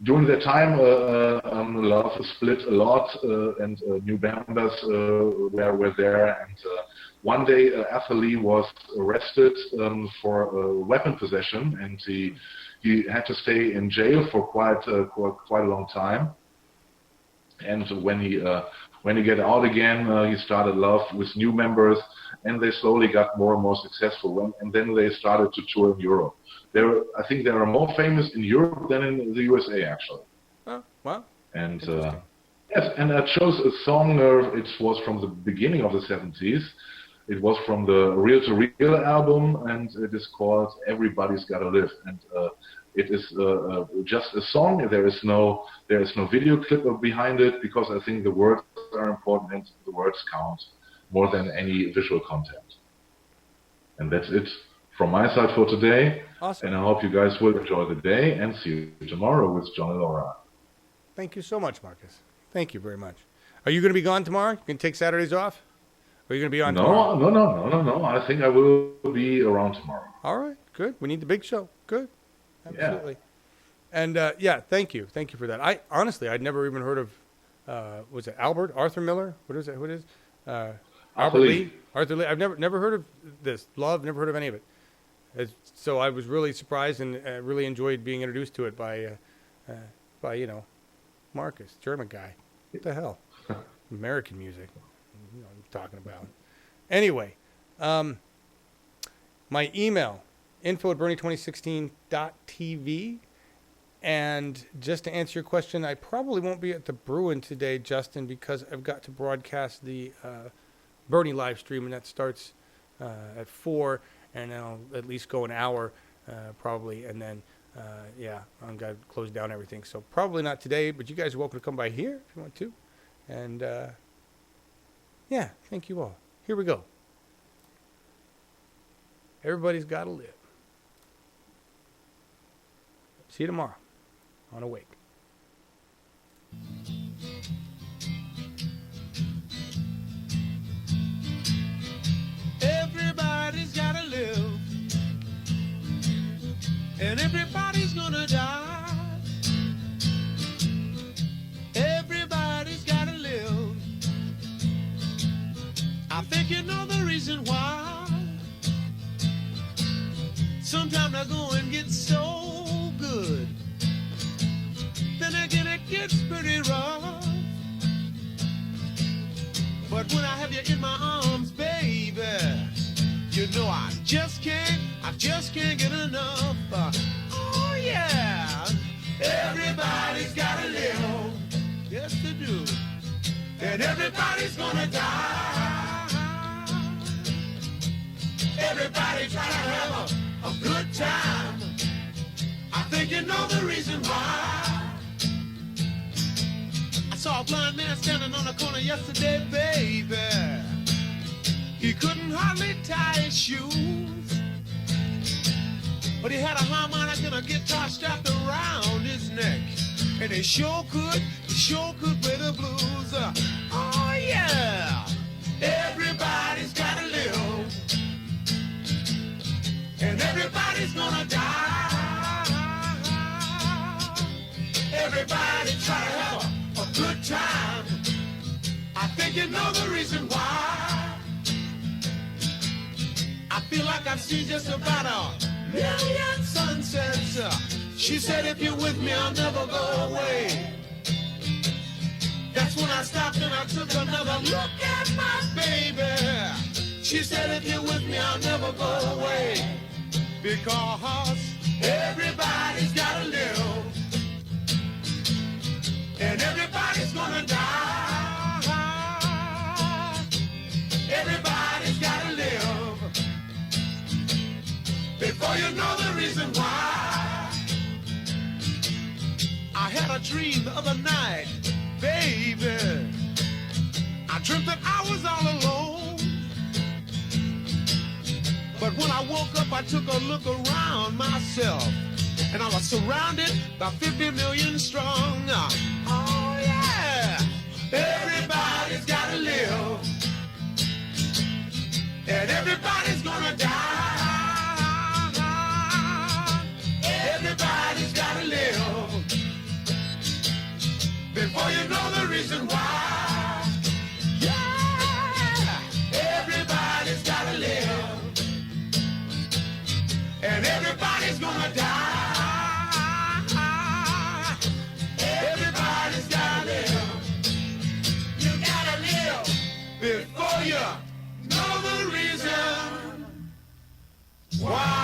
during that time, Love split a lot, and new members were there. And one day, Atherley was arrested for weapon possession, and he had to stay in jail for quite a long time. And when he got out again, he started Love with new members, and they slowly got more and more successful. And then they started to tour in Europe. I think they are more famous in Europe than in the USA, actually. Oh, wow. And yes, and I chose a song. It was from the beginning of the '70s. It was from the Real to Real album, and it is called "Everybody's Gotta Live." And it is just a song. There is no video clip behind it, because I think the words are important and the words count more than any visual content. And that's it from my side for today. Awesome. And I hope you guys will enjoy the day, and see you tomorrow with John and Laura. Thank you so much, Markus. Thank you very much. Are you going to be gone tomorrow? You can take Saturdays off? Or are you going to be on tomorrow? No. I think I will be around tomorrow. All right, good. We need the big show. Good. Absolutely. Yeah. And yeah, thank you. Thank you for that. I'd never even heard of, was it Arthur Miller? What is it? What is Albert Lee? Arthur Lee. I've never heard of this. Love, never heard of any of it. So I was really surprised and really enjoyed being introduced to it by Markus, German guy. What the hell? American music. You know what I'm talking about. Anyway, my email, info@bernie2016.tv. And just to answer your question, I probably won't be at the Bruin today, Justin, because I've got to broadcast the Bernie live stream, and that starts at 4, and then I'll at least go an hour probably, and then I'm going to close down everything. So probably not today, but you guys are welcome to come by here if you want to. And thank you all. Here we go. Everybody's got to live. See you tomorrow on Awake. Everybody's gotta live, and everybody's gonna die. Everybody's gotta live. I think you know the reason why. Sometimes I go and get so good, then again it gets pretty rough. But when I have you in my arms, baby, you know I just can't get enough. Oh yeah, everybody's gotta live, yes they do, and everybody's gonna die. Everybody try to have a good time. I think you know the reason why. I saw a blind man standing on the corner yesterday, baby. He couldn't hardly tie his shoes. but he had a harmonica and a guitar strapped around his neck. And he sure could play the blues. Oh yeah, everybody's gotta live, and everybody's gonna die. Everybody try to have a good time. I think you know the reason why. I feel like I've seen just about a million sunsets. She said, if you're with me, I'll never go away. That's when I stopped and I took another look at my baby. She said, if you're with me, I'll never go away. Because everybody's gotta live, and everybody's gonna die. Everybody's gotta live, before you know the reason why. I had a dream the other night, baby. I dreamt that I was all alone. But when I woke up, I took a look around myself, and I was surrounded by 50 million strong. Oh yeah, everybody's gotta live, and everybody's gonna die. Everybody's gotta live, before you know the reason why. Yeah, everybody's gotta live, and everybody's gonna die. Everybody's gotta live. You gotta live before you know the reason why.